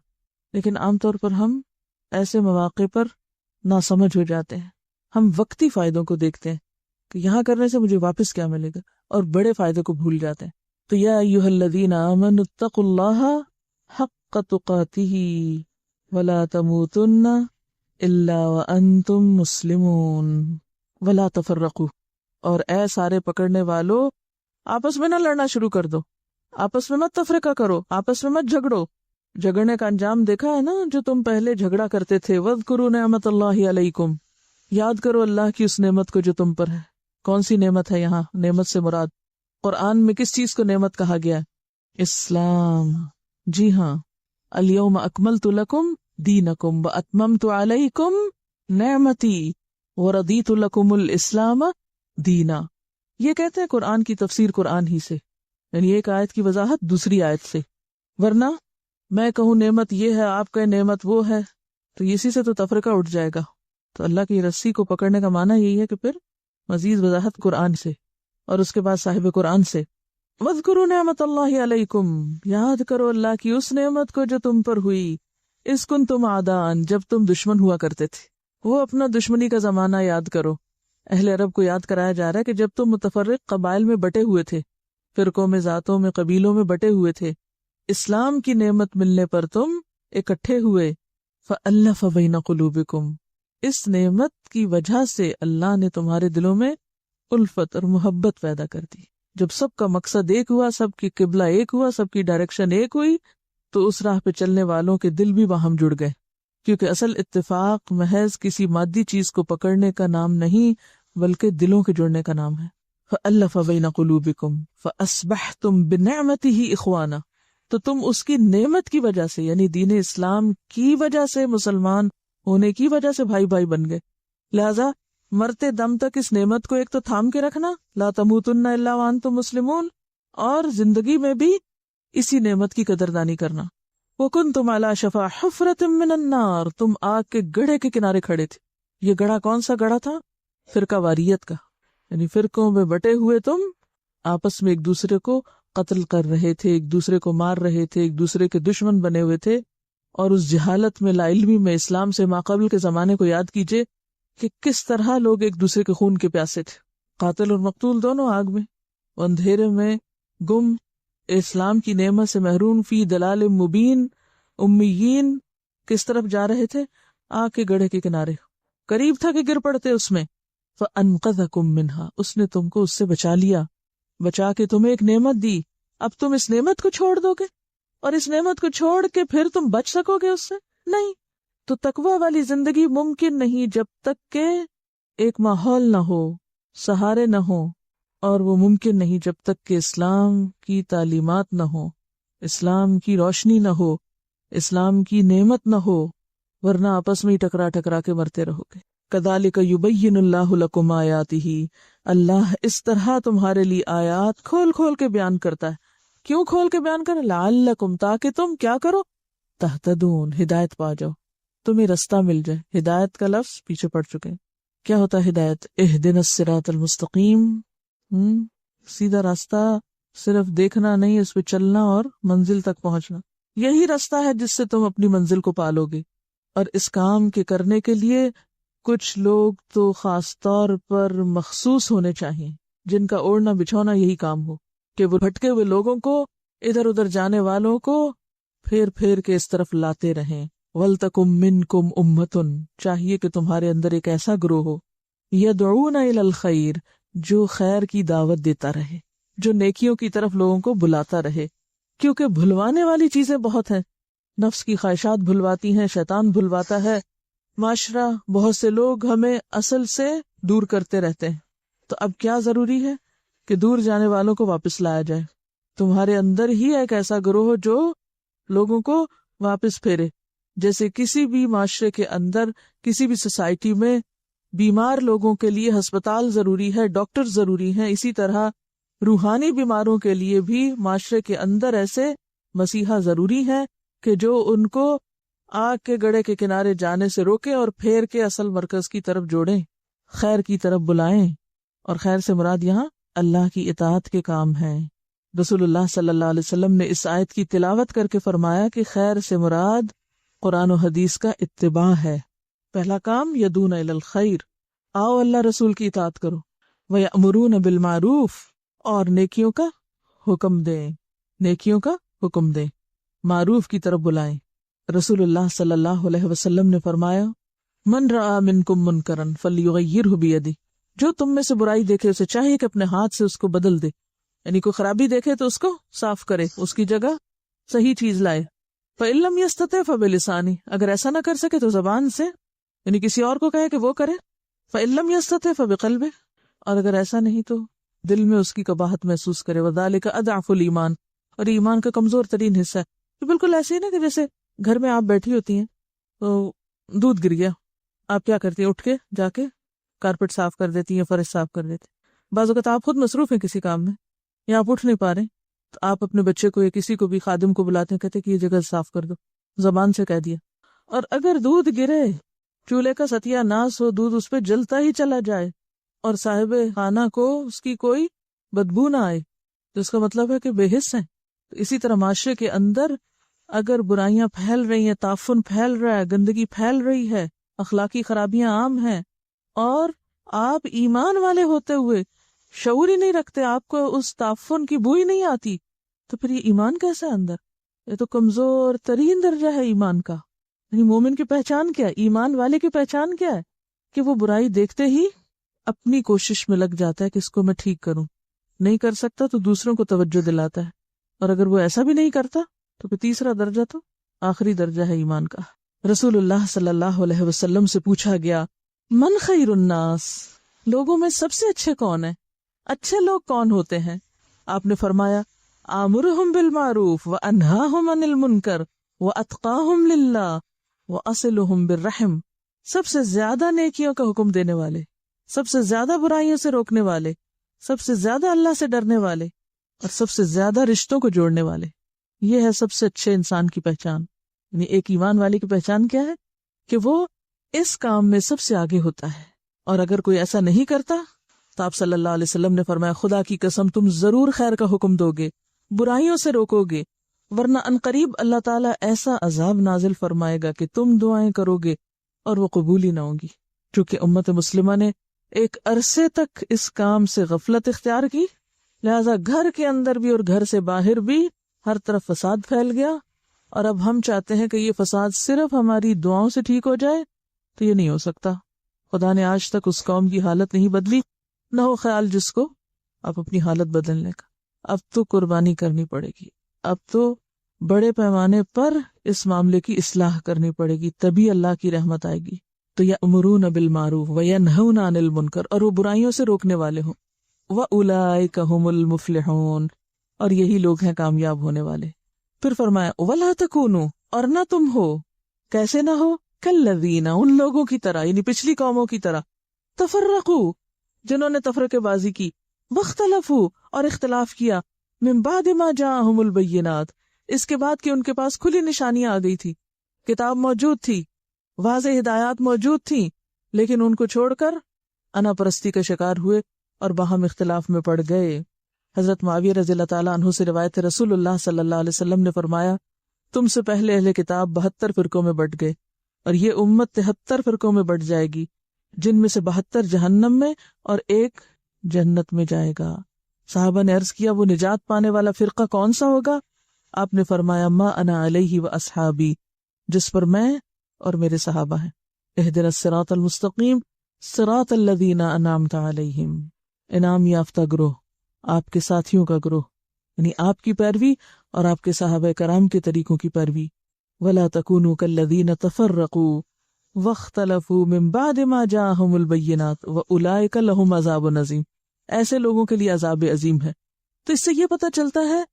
لیکن عام طور پر ہم ایسے مواقع پر ناسمجھ ہو جاتے ہیں، ہم وقتی فائدوں کو دیکھتے ہیں کہ یہاں کرنے سے مجھے واپس کیا ملے گا، اور بڑے فائدے کو بھول جاتے ہیں. تو یا ایھا الذین آمنوا اتقوا اللہ حق تقاتہ ولا تموتن الا وانتم مسلمون ولا تفرقوا، اور اے سارے پکڑنے والو آپس میں نہ لڑنا شروع کر دو، آپس میں مت تفرقہ کرو، آپس میں مت جھگڑو. جھگڑنے کا انجام دیکھا ہے نا، جو تم پہلے جھگڑا کرتے تھے. وَاذْكُرُوا نِعْمَتَ اللَّهِ عَلَيْكُمْ، یاد کرو اللہ کی اس نعمت کو جو تم پر ہے. کون سی نعمت ہے یہاں؟ نعمت سے مراد قرآن میں کس چیز کو نعمت کہا گیا ہے؟ اسلام. جی ہاں، اليوم اکملت لکم دینکم واتممت علیکم نعمتی ورضیت لکم الاسلام دینا. یہ کہتے ہیں قرآن کی تفسیر قرآن ہی سے، یعنی ایک آیت کی وضاحت دوسری آیت سے. ورنہ میں کہوں نعمت یہ ہے، آپ کہیں نعمت وہ ہے، تو اسی سے تو تفرقہ اٹھ جائے گا. تو اللہ کی رسی کو پکڑنے کا معنی یہی ہے کہ پھر مزید وضاحت قرآن سے اور اس کے بعد صاحب قرآن سے. وَاذْكُرُوا نِعْمَتَ اللَّهِ عَلَيْكُمْ، یاد کرو اللہ کی اس نعمت کو جو تم پر ہوئی. اِذْ كُنْتُمْ أَعْدَاءً، جب تم دشمن ہوا کرتے تھے. وہ اپنا دشمنی کا زمانہ یاد کرو. اہل عرب کو یاد کرایا جا رہا ہے کہ جب تم متفرق قبائل میں بٹے ہوئے تھے، فرقوں میں، ذاتوں میں، قبیلوں میں بٹے ہوئے تھے، اسلام کی نعمت ملنے پر تم اکٹھے ہوئے. فَأَلَّفَ بَيْنَ قُلُوبِكُمْ، اس نعمت کی وجہ سے اللہ نے تمہارے دلوں میں الفت اور محبت پیدا کر دی. جب سب کا مقصد ایک ہوا، سب کی قبلہ ایک ہوا، سب کی ڈائریکشن ایک ہوئی، تو اس راہ پہ چلنے والوں کے دل بھی باہم جڑ گئے. کیونکہ اصل اتفاق محض کسی مادی چیز کو پکڑنے کا نام نہیں بلکہ دلوں کے جڑنے کا نام ہے۔ فَأَلَّفَ بَيْنَ قُلُوبِكُمْ فَأَصْبَحْتُمْ بِنِعْمَتِهِ إِخْوَانًا، تو تم اس کی نعمت کی وجہ سے یعنی دین اسلام کی وجہ سے مسلمان ہونے کی وجہ سے بھائی بھائی بن گئے۔ لہذا مرتے دم تک اس نعمت کو ایک تو تھام کے رکھنا، لا تموتن الا وانتم مسلمون، اور زندگی میں بھی اسی نعمت کی قدردانی کرنا۔ وَكُنْتُمْ عَلَى شَفَا حُفْرَةٍ مِّنَ النَّارِ، تم آگ کے گڑھے کے کنارے کھڑے تھے۔ یہ گڑھا کون سا گڑھا تھا؟ فرقہ واریت کا، یعنی فرقوں میں بٹے ہوئے تم آپس میں ایک دوسرے کو قتل کر رہے تھے، ایک دوسرے کو مار رہے تھے، ایک دوسرے کے دشمن بنے ہوئے تھے، اور اس جہالت میں لا علمی میں اسلام سے ماقبل کے زمانے کو یاد کیجئے کہ کس طرح لوگ ایک دوسرے کے خون کے پیاسے تھے، قاتل اور مقتول دونوں آگ میں، اندھیرے میں گم، اسلام کی نعمت سے محروم، فی دلال مبین، امیین، کس طرف جا رہے تھے؟ آگ کے گڑھے کے کنارے، قریب تھا کہ گر پڑتے اس میں۔ فَأَنْقَذَكُم مِّنْهَا، اس نے تم کو اس سے بچا لیا، بچا کے تمہیں ایک نعمت دی۔ اب تم اس نعمت کو چھوڑ دو گے اور اس نعمت کو چھوڑ کے پھر تم بچ سکو گے اس سے؟ نہیں۔ تو تقوی والی زندگی ممکن نہیں جب تک کہ ایک ماحول نہ ہو، سہارے نہ ہو، اور وہ ممکن نہیں جب تک کہ اسلام کی تعلیمات نہ ہو، اسلام کی روشنی نہ ہو، اسلام کی نعمت نہ ہو، ورنہ آپس میں ہی ٹکرا ٹکرا کے مرتے رہو گے۔ کذالک یبین اللہ لکم آیاتہ، اللہ اس طرح تمہارے لیے آیات کھول کھول کے بیان کرتا ہے۔ کیوں کھول کے بیان کرے؟ لعلکم، تاکہ تم کیا کرو؟ تہتدون، ہدایت پا جاؤ، تمہیں رستہ مل جائے۔ ہدایت کا لفظ پیچھے پڑ چکے ہیں۔ کیا ہوتا ہے ہدایت؟ اہدنا الصراط المستقیم، سیدھا راستہ، صرف دیکھنا نہیں، اس پہ چلنا اور منزل تک پہنچنا۔ یہی راستہ ہے جس سے تم اپنی منزل کو پالو گے۔ اور اس کام کے کرنے کے لیے کچھ لوگ تو خاص طور پر مخصوص ہونے چاہیے، جن کا اوڑھنا بچھونا یہی کام ہو کہ وہ بھٹکے ہوئے لوگوں کو، ادھر ادھر جانے والوں کو پھیر پھیر کے اس طرف لاتے رہیں۔ وَلْتَكُمْ مِنْكُمْ أُمَّةٌ، چاہیے کہ تمہارے اندر ایک ایسا گروہ ہو، يَدْعُونَ إِلَى الْخَيْرِ، جو خیر کی دعوت دیتا رہے، جو نیکیوں کی طرف لوگوں کو بلاتا رہے۔ کیونکہ بھلوانے والی چیزیں بہت ہیں، نفس کی خواہشات بھلواتی ہیں، شیطان بھلواتا ہے، معاشرہ، بہت سے لوگ ہمیں اصل سے دور کرتے رہتے ہیں۔ تو اب کیا ضروری ہے کہ دور جانے والوں کو واپس لایا جائے۔ تمہارے اندر ہی ایک ایسا گروہ جو لوگوں کو واپس پھیرے۔ جیسے کسی بھی معاشرے کے اندر، کسی بھی سوسائٹی میں بیمار لوگوں کے لیے ہسپتال ضروری ہے، ڈاکٹر ضروری ہیں، اسی طرح روحانی بیماروں کے لیے بھی معاشرے کے اندر ایسے مسیحا ضروری ہیں کہ جو ان کو آگ کے گڑھے کے کنارے جانے سے روکیں اور پھیر کے اصل مرکز کی طرف جوڑیں، خیر کی طرف بلائیں۔ اور خیر سے مراد یہاں اللہ کی اطاعت کے کام ہیں۔ رسول اللہ صلی اللہ علیہ وسلم نے اس آیت کی تلاوت کر کے فرمایا کہ خیر سے مراد قرآن و حدیث کا اتباع ہے۔ پہلا کام یدون الی الخیر، آؤ اللہ رسول کی اطاعت کرو، ویأمرون بالمعروف، اور نیکیوں کا حکم دیں، نیکیوں کا حکم دیں، معروف کی طرف بلائیں۔ رسول اللہ صلی اللہ علیہ وسلم نے فرمایا من رأى منکم منکرا فلیغیرہ بیدہ، جو تم میں سے برائی دیکھے اسے چاہیے کہ اپنے ہاتھ سے اس کو بدل دے، یعنی کوئی خرابی دیکھے تو اس کو صاف کرے، اس کی جگہ صحیح چیز لائے۔ فإن لم يستطع فبلسانہ، اگر ایسا نہ کر سکے تو زبان سے، یعنی کسی اور کو کہے کہ وہ کرے۔ فإن لم يستطع فبقلبہ، اور اگر ایسا نہیں تو دل میں اس کی قباحت محسوس کرے۔ وذالک اضعف الایمان، اور ایمان کا کمزور ترین حصہ ہے۔ تو بالکل ایسے ہی نا کہ جیسے گھر میں آپ بیٹھی ہوتی ہیں تو دودھ گر گیا، آپ کیا کرتی ہیں؟ اٹھ کے جا کے کارپیٹ صاف کر دیتی ہیں، فرش صاف کر دیتی ہیں۔ بعض اوقات آپ خود مصروف ہیں کسی کام میں، یا آپ اٹھ نہیں پا رہے تو آپ اپنے بچے کو یا کسی کو بھی خادم کو بلاتے ہیں، کہتے ہیں کہ یہ جگہ صاف کر دو، زبان سے کہہ دیا۔ اور اگر دودھ گرے، چولہے کا ستیہ ناس ہو، دودھ اس پہ جلتا ہی چلا جائے اور صاحب خانہ کو اس کی کوئی بدبو نہ آئے، تو اس کا مطلب ہے کہ بے حس ہیں۔ تو اسی طرح معاشرے کے اندر اگر برائیاں پھیل رہی ہیں، تعفن پھیل رہا ہے، گندگی پھیل رہی ہے، اخلاقی خرابیاں عام ہیں، اور آپ ایمان والے ہوتے ہوئے شعور ہی نہیں رکھتے، آپ کو اس تعفن کی بوئی نہیں آتی، تو پھر یہ ایمان کیسا ہے اندر؟ یہ تو کمزور ترین درجہ ہے ایمان کا۔ یعنی مومن کی پہچان کیا ہے؟ ایمان والے کی پہچان کیا ہے؟ کہ وہ برائی دیکھتے ہی اپنی کوشش میں لگ جاتا ہے کہ اس کو میں ٹھیک کروں، نہیں کر سکتا تو دوسروں کو توجہ دلاتا ہے، اور اگر وہ ایسا بھی نہیں کرتا تو پھر تیسرا درجہ تو آخری درجہ ہے ایمان کا۔ رسول اللہ صلی اللہ علیہ وسلم سے پوچھا گیا من خیر الناس، لوگوں میں سب سے اچھے کون ہیں، اچھے لوگ کون ہوتے ہیں؟ آپ نے فرمایا آمرہم بالمعروف وانہاہم عن المنکر واتقاہم للہ واصلہم بالرحم، سب سے زیادہ نیکیوں کا حکم دینے والے، سب سے زیادہ برائیوں سے روکنے والے، سب سے زیادہ اللہ سے ڈرنے والے، اور سب سے زیادہ رشتوں کو جوڑنے والے۔ یہ ہے سب سے اچھے انسان کی پہچان۔ یعنی ایک ایمان والے کی پہچان کیا ہے کہ وہ اس کام میں سب سے آگے ہوتا ہے، اور اگر کوئی ایسا نہیں کرتا تو آپ صلی اللہ علیہ وسلم نے فرمایا خدا کی قسم تم ضرور خیر کا حکم دو گے، برائیوں سے روکو گے، ورنہ عنقریب اللہ تعالیٰ ایسا عذاب نازل فرمائے گا کہ تم دعائیں کرو گے اور وہ قبول ہی نہ ہوں گی۔ چونکہ امت مسلمہ نے ایک عرصے تک اس کام سے غفلت اختیار کی، لہذا گھر کے اندر بھی اور گھر سے باہر بھی ہر طرف فساد پھیل گیا، اور اب ہم چاہتے ہیں کہ یہ فساد صرف ہماری دعاؤں سے ٹھیک ہو جائے، تو یہ نہیں ہو سکتا۔ خدا نے آج تک اس قوم کی حالت نہیں بدلی، نہ ہو خیال جس کو اب اپنی حالت بدلنے کا۔ اب تو قربانی کرنی پڑے گی، اب تو بڑے پیمانے پر اس معاملے کی اصلاح کرنی پڑے گی، تبھی اللہ کی رحمت آئے گی۔ تو یأمرون بالمعروف وینہون عن المنکر، اور وہ برائیوں سے روکنے والے ہوں، وَأُولَئِکَ هُمُ الْمُفْلِحُونَ، اور یہی لوگ ہیں کامیاب ہونے والے۔ پھر فرمایا وَلَا تَكُونُوا، اور نہ تم ہو، کیسے نہ ہو، کالذین، ان لوگوں کی طرح، یعنی پچھلی قوموں کی طرح، تفرقوا، جنہوں نے تفرقے بازی کی، واختلفوا، اور اختلاف کیا، من بعد ما جاءہم البینات، اس کے بعد کہ ان کے پاس کھلی نشانیاں آ گئی تھی، کتاب موجود تھی، واضح ہدایات موجود تھیں، لیکن ان کو چھوڑ کر انا پرستی کا شکار ہوئے اور باہم اختلاف میں پڑ گئے۔ حضرت معاویہ رضی اللہ تعالیٰ عنہ سے روایت ہے، رسول اللہ صلی اللہ علیہ وسلم نے فرمایا تم سے پہلے اہل کتاب 72 فرقوں میں بٹ گئے، اور یہ امت 73 فرقوں میں بٹ جائے گی، جن میں سے 72 جہنم میں اور ایک جنت میں جائے گا۔ صحابہ نے عرض کیا وہ نجات پانے والا فرقہ کون سا ہوگا؟ آپ نے فرمایا ما انا علیہ و اصحابی، جس پر میں اور میرے صحابہ ہیں۔ اہدنا الصراط المستقیم صراط الذین انعمت علیہم، انعام یافتہ گروہ، آپ کے ساتھیوں کا گروہ، یعنی آپ کی پیروی اور آپ کے صحابہ کرام کے طریقوں کی پیروی۔ ولا تکونوا کالذین تفرقوا واختلفوا من بعد ما جاءہم البینات واولئک لہم عذاب عظیم، ایسے لوگوں کے لیے عذاب عظیم ہے۔ تو اس سے یہ پتہ چلتا ہے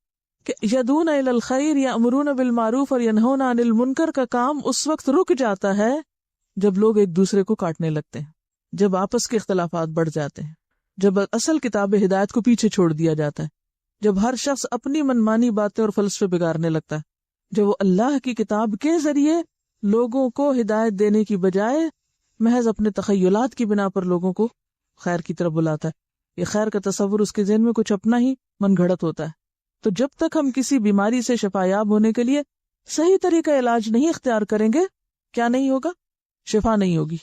کہ یدعون الی الخیر، یامرون بالمعروف اور ینہون عن المنکر کا کام اس وقت رک جاتا ہے جب لوگ ایک دوسرے کو کاٹنے لگتے ہیں، جب آپس کے اختلافات بڑھ جاتے ہیں، جب اصل کتاب ہدایت کو پیچھے چھوڑ دیا جاتا ہے، جب ہر شخص اپنی منمانی باتیں اور فلسفے بگاڑنے لگتا ہے، جب وہ اللہ کی کتاب کے ذریعے لوگوں کو ہدایت دینے کی بجائے محض اپنے تخیلات کی بنا پر لوگوں کو خیر کی طرف بلاتا ہے۔ یہ خیر کا تصور اس کے ذہن میں کچھ اپنا ہی من گھڑت ہوتا ہے۔ تو جب تک ہم کسی بیماری سے شفایاب ہونے کے لیے صحیح طریقہ علاج نہیں اختیار کریں گے، کیا نہیں ہوگا؟ شفا نہیں ہوگی۔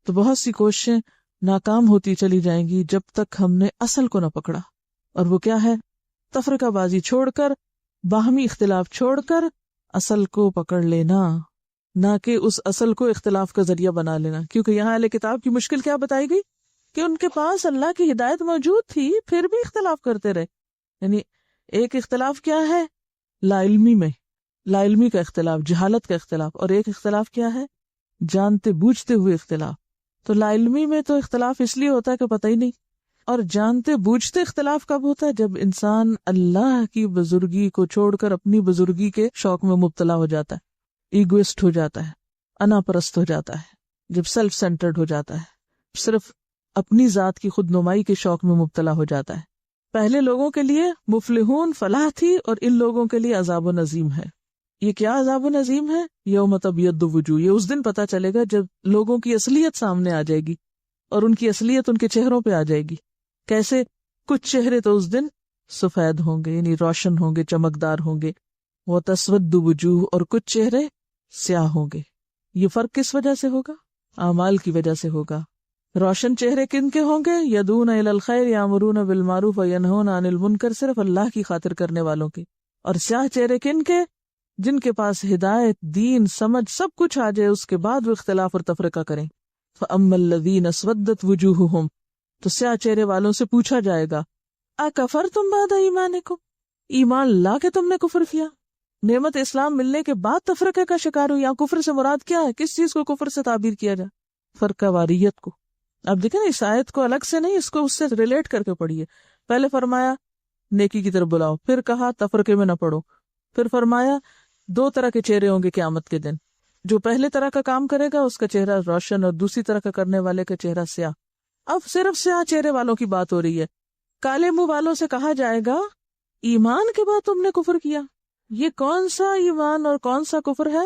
تو بہت سی کوششیں ناکام ہوتی چلی جائیں گی جب تک ہم نے اصل کو نہ پکڑا، اور وہ کیا ہے؟ تفرقہ بازی چھوڑ کر، باہمی اختلاف چھوڑ کر اصل کو پکڑ لینا، نہ کہ اس اصل کو اختلاف کا ذریعہ بنا لینا۔ کیونکہ یہاں اہل کتاب کی مشکل کیا بتائی گئی کہ ان کے پاس اللہ کی ہدایت موجود تھی، پھر بھی اختلاف کرتے رہے۔ یعنی ایک اختلاف کیا ہے؟ لا علمی میں، لا علمی کا اختلاف، جہالت کا اختلاف، اور ایک اختلاف کیا ہے؟ جانتے بوجھتے ہوئے اختلاف۔ تو لا علمی میں تو اختلاف اس لیے ہوتا ہے کہ پتہ ہی نہیں، اور جانتے بوجھتے اختلاف کب ہوتا ہے؟ جب انسان اللہ کی بزرگی کو چھوڑ کر اپنی بزرگی کے شوق میں مبتلا ہو جاتا ہے، ایگوئسٹ ہو جاتا ہے، انا پرست ہو جاتا ہے، جب سیلف سینٹرڈ ہو جاتا ہے، صرف اپنی ذات کی خود نمائی کے شوق میں مبتلا ہو جاتا ہے۔ پہلے لوگوں کے لیے مفلحون فلاح تھی، اور ان لوگوں کے لیے عذاب نظیم ہے۔ یہ کیا عذاب نظیم ہے؟ یوم تبیض وجوہ، یہ اس دن پتہ چلے گا جب لوگوں کی اصلیت سامنے آ جائے گی، اور ان کی اصلیت ان کے چہروں پہ آ جائے گی۔ کیسے؟ کچھ چہرے تو اس دن سفید ہوں گے، یعنی روشن ہوں گے، چمکدار ہوں گے، وہ تسود وجوہ، اور کچھ چہرے سیاہ ہوں گے۔ یہ فرق کس وجہ سے ہوگا؟ اعمال کی وجہ سے ہوگا۔ روشن چہرے کن کے ہوں گے؟ یدعون الی الخیر یامرون بالمعروف وینہون عن المنکر، صرف اللہ کی خاطر کرنے والوں کے۔ اور سیاہ چہرے کن کے؟ جن کے پاس ہدایت، دین، سمجھ سب کچھ آ جائے، اس کے بعد وہ اختلاف اور تفرقہ کریں۔ فَأَمَّا الَّذِينَ اسْوَدَّتْ وُجُوهُهُمْ، تو سیاہ چہرے والوں سے پوچھا جائے گا اَكَفَرْتُمْ بَعْدَ ایمانکم، ایمان لا کے تم نے کفر کیا؟ نعمت اسلام ملنے کے بعد تفرقے کا شکار ہوئی. یہاں کفر سے مراد کیا ہے؟ کس چیز کو کفر سے تعبیر کیا جائے؟ فرقہ واریت کو. اب دیکھیں نا، اس آیت کو الگ سے نہیں، اس کو اس سے ریلیٹ کر کے پڑھیے. پہلے فرمایا نیکی کی طرف بلاؤ، پھر کہا تفرقے میں نہ پڑو، پھر فرمایا 2 طرح کے چہرے ہوں گے قیامت کے دن. جو پہلے طرح کا کام کرے گا اس کا چہرہ روشن، اور دوسری طرح کا کرنے والے کا چہرہ سیاہ. اب صرف سیاہ چہرے والوں کی بات ہو رہی ہے. کالے منہ والوں سے کہا جائے گا ایمان کے بعد تم نے کفر کیا. یہ کون سا ایمان اور کون سا کفر ہے؟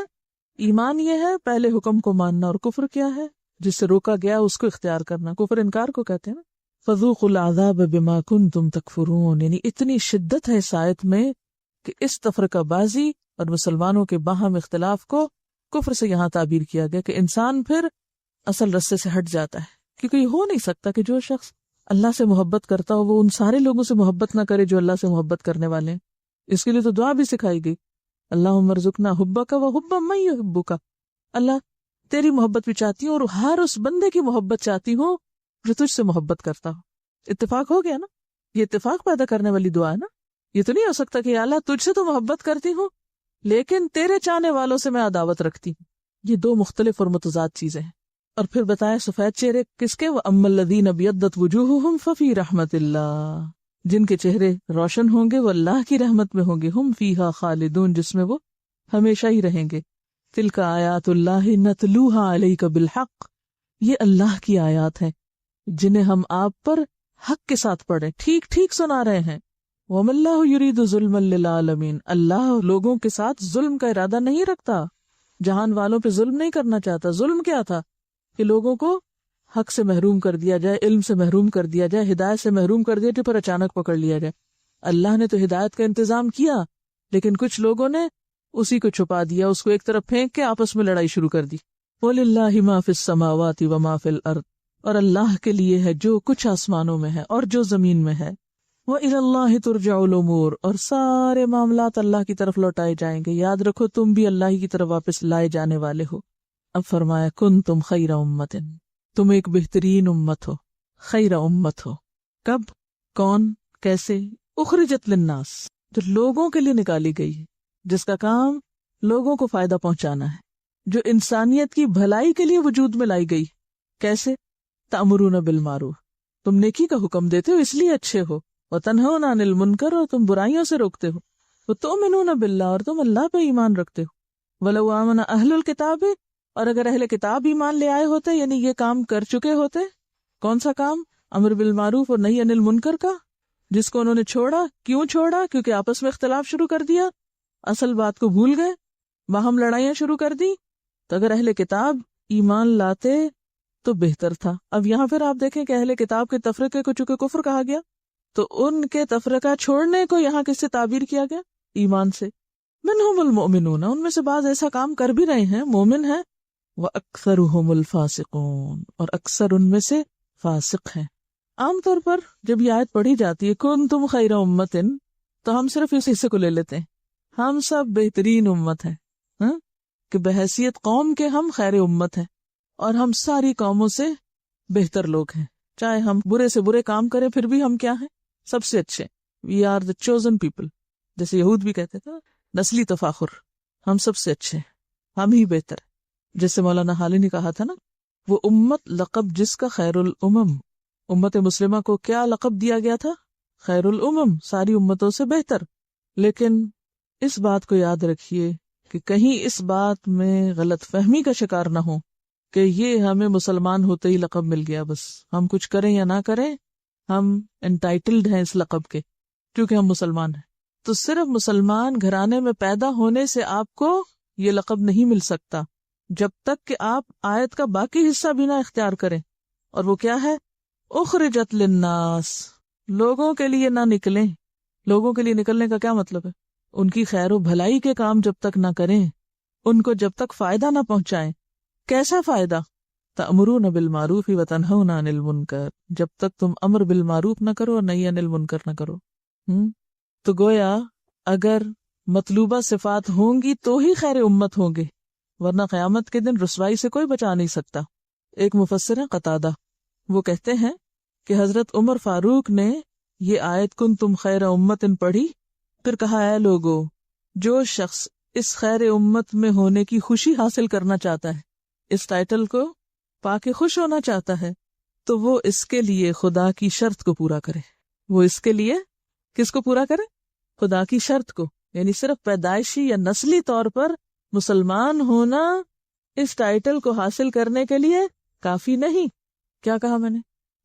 ایمان یہ ہے پہلے حکم کو ماننا، اور کفر کیا ہے؟ جس سے روکا گیا اس کو اختیار کرنا. کفر انکار کو کہتے ہیں نا. فذوقوا العذاب بما کنتم تکفرون. یعنی اتنی شدت ہے اس آیت میں کہ اس تفرقہ بازی اور مسلمانوں کے باہم اختلاف کو کفر سے یہاں تعبیر کیا گیا کہ انسان پھر اصل رستے سے ہٹ جاتا ہے. کیونکہ یہ ہو نہیں سکتا کہ جو شخص اللہ سے محبت کرتا ہو وہ ان سارے لوگوں سے محبت نہ کرے جو اللہ سے محبت کرنے والے ہیں. اس کے لیے تو دعا بھی سکھائی گئی، اللہم ارزقنا حبک و حب من یحبک. اللہ تیری محبت بھی چاہتی ہوں اور ہر اس بندے کی محبت چاہتی ہوں جو تجھ سے محبت کرتا ہو. اتفاق ہو گیا نا؟ یہ اتفاق پیدا کرنے والی دعا ہے نا. یہ تو نہیں ہو سکتا کہ اللہ تجھ سے تو محبت کرتی ہوں لیکن تیرے چاہنے والوں سے میں عداوت رکھتی ہوں. یہ 2 مختلف اور متضاد چیزیں ہیں. اور پھر بتایا سفید چہرے کس کے؟ وَأَمَّا الَّذِينَ ابْيَضَّتْ وُجُوهُهُمْ فَفِي رَحْمَةِ اللَّهِ. جن کے چہرے روشن ہوں گے وہ اللہ کی رحمت میں ہوں گے. ہم فیہا خالدون، جس میں وہ ہمیشہ ہی رہیں گے. تلک آیات اللہ نتلوها علیک بالحق. یہ اللہ کی آیات ہیں جنہیں ہم آپ پر حق کے ساتھ پڑھیں، ٹھیک ٹھیک سنا رہے ہیں. وَمَا اللَّهُ يُرِيدُ ظُلْمًا لِلْعَالَمِينَ. اللہ لوگوں کے ساتھ ظلم کا ارادہ نہیں رکھتا، جہان والوں پہ ظلم نہیں کرنا چاہتا. ظلم کیا تھا؟ کہ لوگوں کو حق سے محروم کر دیا جائے، علم سے محروم کر دیا جائے، ہدایت سے محروم کر دیا جائے، پھر اچانک پکڑ لیا جائے. اللہ نے تو ہدایت کا انتظام کیا لیکن کچھ لوگوں نے اسی کو چھپا دیا، اس کو ایک طرف پھینک کے آپس میں لڑائی شروع کر دی. وَلِلَّهِ مَا فِي السَّمَاوَاتِ وَمَا فِي الْأَرْضِ. اور اللہ کے لیے ہے جو کچھ آسمانوں میں ہے اور جو زمین میں ہے. وَإِلَى اللَّهِ تُرْجَعُ الْأُمُورُ. اور سارے معاملات اللہ کی طرف لوٹائے جائیں گے. یاد رکھو تم بھی اللہ کی طرف واپس لائے جانے والے ہو. اب فرمایا کنتم خیر امت. تم ایک بہترین امت ہو، خیر امت ہو. کب، کون، کیسے؟ اخرجت للناس، جو لوگوں کے لیے نکالی گئی ہے، جس کا کام لوگوں کو فائدہ پہنچانا ہے، جو انسانیت کی بھلائی کے لیے وجود میں لائی گئی. کیسے؟ تأمرون بالمعروف. تم نیکی کا حکم دیتے ہو اس لیے اچھے ہو. وتنہون عن المنکر. اور تم برائیوں سے روکتے ہو. وتؤمنون باللہ. اور تم اللہ پہ ایمان رکھتے ہو. ولو آمن اہل الکتاب. اور اگر اہل کتاب ایمان لے آئے ہوتے، یعنی یہ کام کر چکے ہوتے. کون سا کام؟ امر بالمعروف اور نہی عن المنکر کا، جس کو انہوں نے چھوڑا. کیوں چھوڑا؟ کیونکہ آپس میں اختلاف شروع کر دیا، اصل بات کو بھول گئے، باہم لڑائیاں شروع کر دی. تو اگر اہل کتاب ایمان لاتے تو بہتر تھا. اب یہاں پھر آپ دیکھیں کہ اہل کتاب کے تفرقے کو چونکہ کفر کہا گیا تو ان کے تفرقہ چھوڑنے کو یہاں کس سے تعبیر کیا گیا؟ ایمان سے. منہم المؤمنون. ان میں سے بعض ایسا کام کر بھی رہے ہیں، مومن ہیں. وَأَكْثَرُهُمُ الْفَاسِقُونَ. اور اکثر ان میں سے فاسق ہیں. عام طور پر جب یہ آیت پڑھی جاتی ہے کنتم خیر امت، تو ہم صرف اس حصے کو لے لیتے ہیں، ہم سب بہترین امت ہیں، کہ بحیثیت قوم کے ہم خیر امت ہیں اور ہم ساری قوموں سے بہتر لوگ ہیں. چاہے ہم برے سے برے کام کریں پھر بھی ہم کیا ہیں؟ سب سے اچھے. We are the chosen people. جیسے یہود بھی کہتے تھے نسلی تفاخر، ہم سب سے اچھے ہیں، ہم ہی بہتر. جیسے مولانا حالی نے کہا تھا نا، وہ امت لقب جس کا خیر الامم. امت مسلمہ کو کیا لقب دیا گیا تھا؟ خیر الامم، ساری امتوں سے بہتر. لیکن اس بات کو یاد رکھیے کہ کہیں اس بات میں غلط فہمی کا شکار نہ ہو کہ یہ ہمیں مسلمان ہوتے ہی لقب مل گیا، بس ہم کچھ کریں یا نہ کریں ہم انٹائٹلڈ ہیں اس لقب کے کیونکہ ہم مسلمان ہیں. تو صرف مسلمان گھرانے میں پیدا ہونے سے آپ کو یہ لقب نہیں مل سکتا جب تک کہ آپ آیت کا باقی حصہ بھی نہ اختیار کریں. اور وہ کیا ہے؟ اخرجت للناس. لوگوں کے لیے نہ نکلیں. لوگوں کے لیے نکلنے کا کیا مطلب ہے؟ ان کی خیر و بھلائی کے کام جب تک نہ کریں، ان کو جب تک فائدہ نہ پہنچائیں. کیسا فائدہ؟ تأمرون بالمعروف وتنہون عن المنکر. جب تک تم امر بالمعروف نہ کرو اور نہی عن المنکر نہ کرو. تو گویا اگر مطلوبہ صفات ہوں گی تو ہی خیر امت ہوں گے، ورنہ قیامت کے دن رسوائی سے کوئی بچا نہیں سکتا. ایک مفسر ہیں قتادہ، وہ کہتے ہیں کہ حضرت عمر فاروق نے یہ آیت کنتم خیر امت پڑھی، پھر کہا اے لوگو جو شخص اس خیر امت میں ہونے کی خوشی حاصل کرنا چاہتا ہے، اس ٹائٹل کو پا کے خوش ہونا چاہتا ہے، تو وہ اس کے لیے خدا کی شرط کو پورا کرے۔ وہ اس کے لیے کس کو پورا کرے؟ خدا کی شرط کو، یعنی صرف پیدائشی یا نسلی طور پر مسلمان ہونا اس ٹائٹل کو حاصل کرنے کے لیے کافی نہیں۔ کیا کہا میں نے؟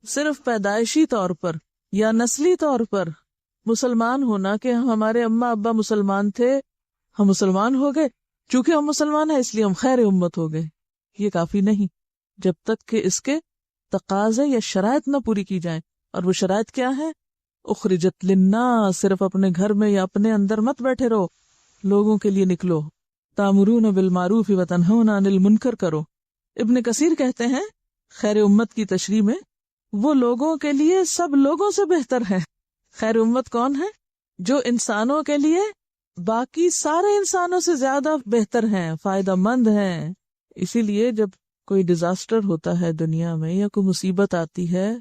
صرف پیدائشی طور پر یا نسلی طور پر مسلمان ہونا، کہ ہمارے اماں ابا مسلمان تھے، ہم مسلمان ہو گئے، چونکہ ہم مسلمان ہیں اس لیے ہم خیر امت ہو گئے، یہ کافی نہیں جب تک کہ اس کے تقاضے یا شرائط نہ پوری کی جائیں۔ اور وہ شرائط کیا ہے؟ اخرجت للناس، صرف اپنے گھر میں یا اپنے اندر مت بیٹھے رہو، لوگوں کے لیے نکلو، تامرون بالمعروف وتنہون عن المنکر کرو۔ ابن کثیر کہتے ہیں خیر امت کی تشریح میں، وہ لوگوں کے لیے سب لوگوں سے بہتر ہے۔ خیر امت کون ہے؟ جو انسانوں کے لیے باقی سارے انسانوں سے زیادہ بہتر ہیں، فائدہ مند ہیں۔ اسی لیے جب کوئی ڈیزاسٹر ہوتا ہے دنیا میں یا کوئی مصیبت آتی ہے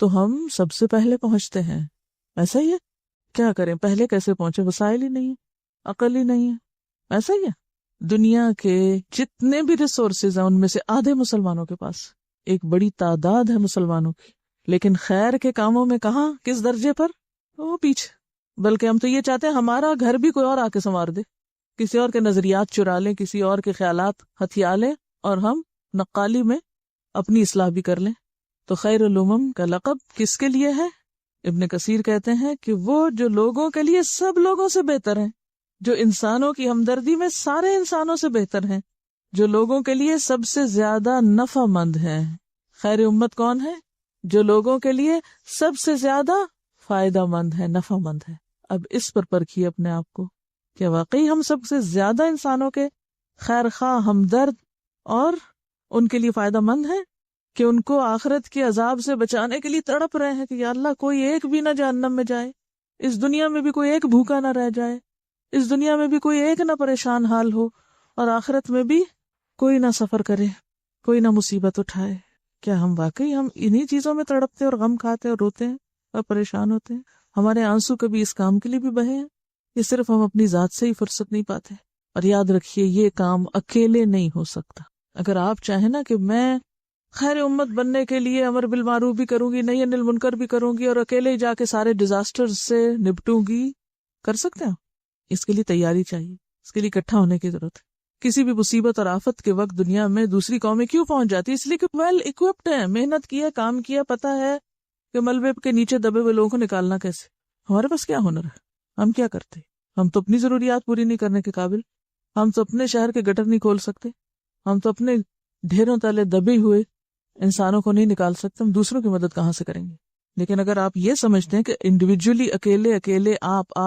تو ہم سب سے پہلے پہنچتے ہیں، ایسا ہی ہے؟ کیا کریں، پہلے کیسے پہنچے؟ وسائل ہی نہیں، عقل ہی نہیں ہے، ایسا ہی ہے۔ دنیا کے جتنے بھی ریسورسز ہیں ان میں سے آدھے مسلمانوں کے پاس، ایک بڑی تعداد ہے مسلمانوں کی، لیکن خیر کے کاموں میں کہاں، کس درجے پر؟ وہ پیچھے۔ بلکہ ہم تو یہ چاہتے ہیں ہمارا گھر بھی کوئی اور آ کے سنوار دے، کسی اور کے نظریات چرا لیں، کسی اور کے خیالات ہتھیا لیں، اور ہم نقالی میں اپنی اصلاح بھی کر لیں۔ تو خیر الامم کا لقب کس کے لیے ہے؟ ابن کثیر کہتے ہیں کہ وہ جو لوگوں کے لیے سب لوگوں سے بہتر ہیں، جو انسانوں کی ہمدردی میں سارے انسانوں سے بہتر ہیں، جو لوگوں کے لیے سب سے زیادہ نفع مند ہیں۔ خیر امت کون ہے؟ جو لوگوں کے لیے سب سے زیادہ فائدہ مند ہے، نفع مند ہے۔ اب اس پر پرکھیے اپنے آپ کو کہ واقعی ہم سب سے زیادہ انسانوں کے خیر خواہ، ہمدرد اور ان کے لیے فائدہ مند ہیں، کہ ان کو آخرت کے عذاب سے بچانے کے لیے تڑپ رہے ہیں کہ یا اللہ کوئی ایک بھی نہ جہنم میں جائے، اس دنیا میں بھی کوئی ایک بھوکا نہ رہ جائے، اس دنیا میں بھی کوئی ایک نہ پریشان حال ہو، اور آخرت میں بھی کوئی نہ سفر کرے، کوئی نہ مصیبت اٹھائے۔ کیا ہم واقعی ہم انہی چیزوں میں تڑپتے اور غم کھاتے اور روتے ہیں اور پریشان ہوتے ہیں؟ ہمارے آنسو کبھی اس کام کے لیے بھی بہے ہیں؟ یہ صرف ہم اپنی ذات سے ہی فرصت نہیں پاتے۔ اور یاد رکھیے یہ کام اکیلے نہیں ہو سکتا۔ اگر آپ چاہیں نا کہ میں خیر امت بننے کے لیے امر بالمعروف بھی کروں گی، نہی عن المنکر بھی کروں گی، اور اکیلے ہی جا کے سارے ڈیزاسٹر سے نپٹوں گی، کر سکتے ہیں؟ اس کے لیے تیاری چاہیے، اس کے لیے اکٹھا ہونے کی ضرورت ہے۔ کسی بھی مصیبت اور آفت کے وقت دنیا میں دوسری قومیں کیوں پہنچ جاتی؟ اس لیے کہ ویل اکوپڈ ہیں، محنت کیا، کام کیا، پتہ ہے کہ ملبے کے نیچے دبے ہوئے لوگوں کو نکالنا کیسے۔ ہمارے پاس کیا ہنر ہے؟ ہم کیا کرتے؟ ہم تو اپنی ضروریات پوری نہیں کرنے کے قابل، ہم تو اپنے شہر کے گٹر نہیں کھول سکتے، ہم تو اپنے ڈھیروں تلے دبے ہوئے انسانوں کو نہیں نکال سکتے، ہم دوسروں کی مدد کہاں سے کریں گے؟ لیکن اگر آپ یہ سمجھتے ہیں کہ انڈیویجولی اکیلے آپ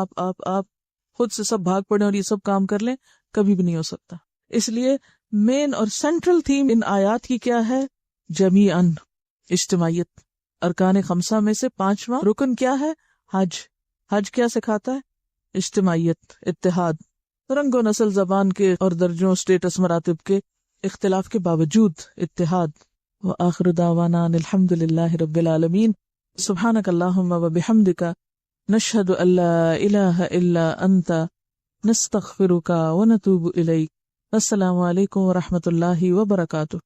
خود سے سب بھاگ پڑیں اور یہ سب کام کر لیں، کبھی بھی نہیں ہو سکتا۔ اس لیے مین اور سینٹرل تھیم ان آیات کی کیا ہے؟ جمیعاً، اجتماعیت۔ ارکان خمسہ میں سے 5واں رکن کیا ہے؟ حج کیا سکھاتا ہے؟ اجتماعیت، اتحاد۔ رنگ و نسل، زبان کے اور درجوں، اسٹیٹس، مراتب کے اختلاف کے باوجود اتحاد۔ وآخر دعوانا ان الحمد للہ رب العالمین۔ سبحانک اللہم وبحمدک، نشہد ان لا الہ الا انت، نستغفرک ونتوب الیک۔ السلام علیکم ورحمۃ اللہ وبرکاتہ۔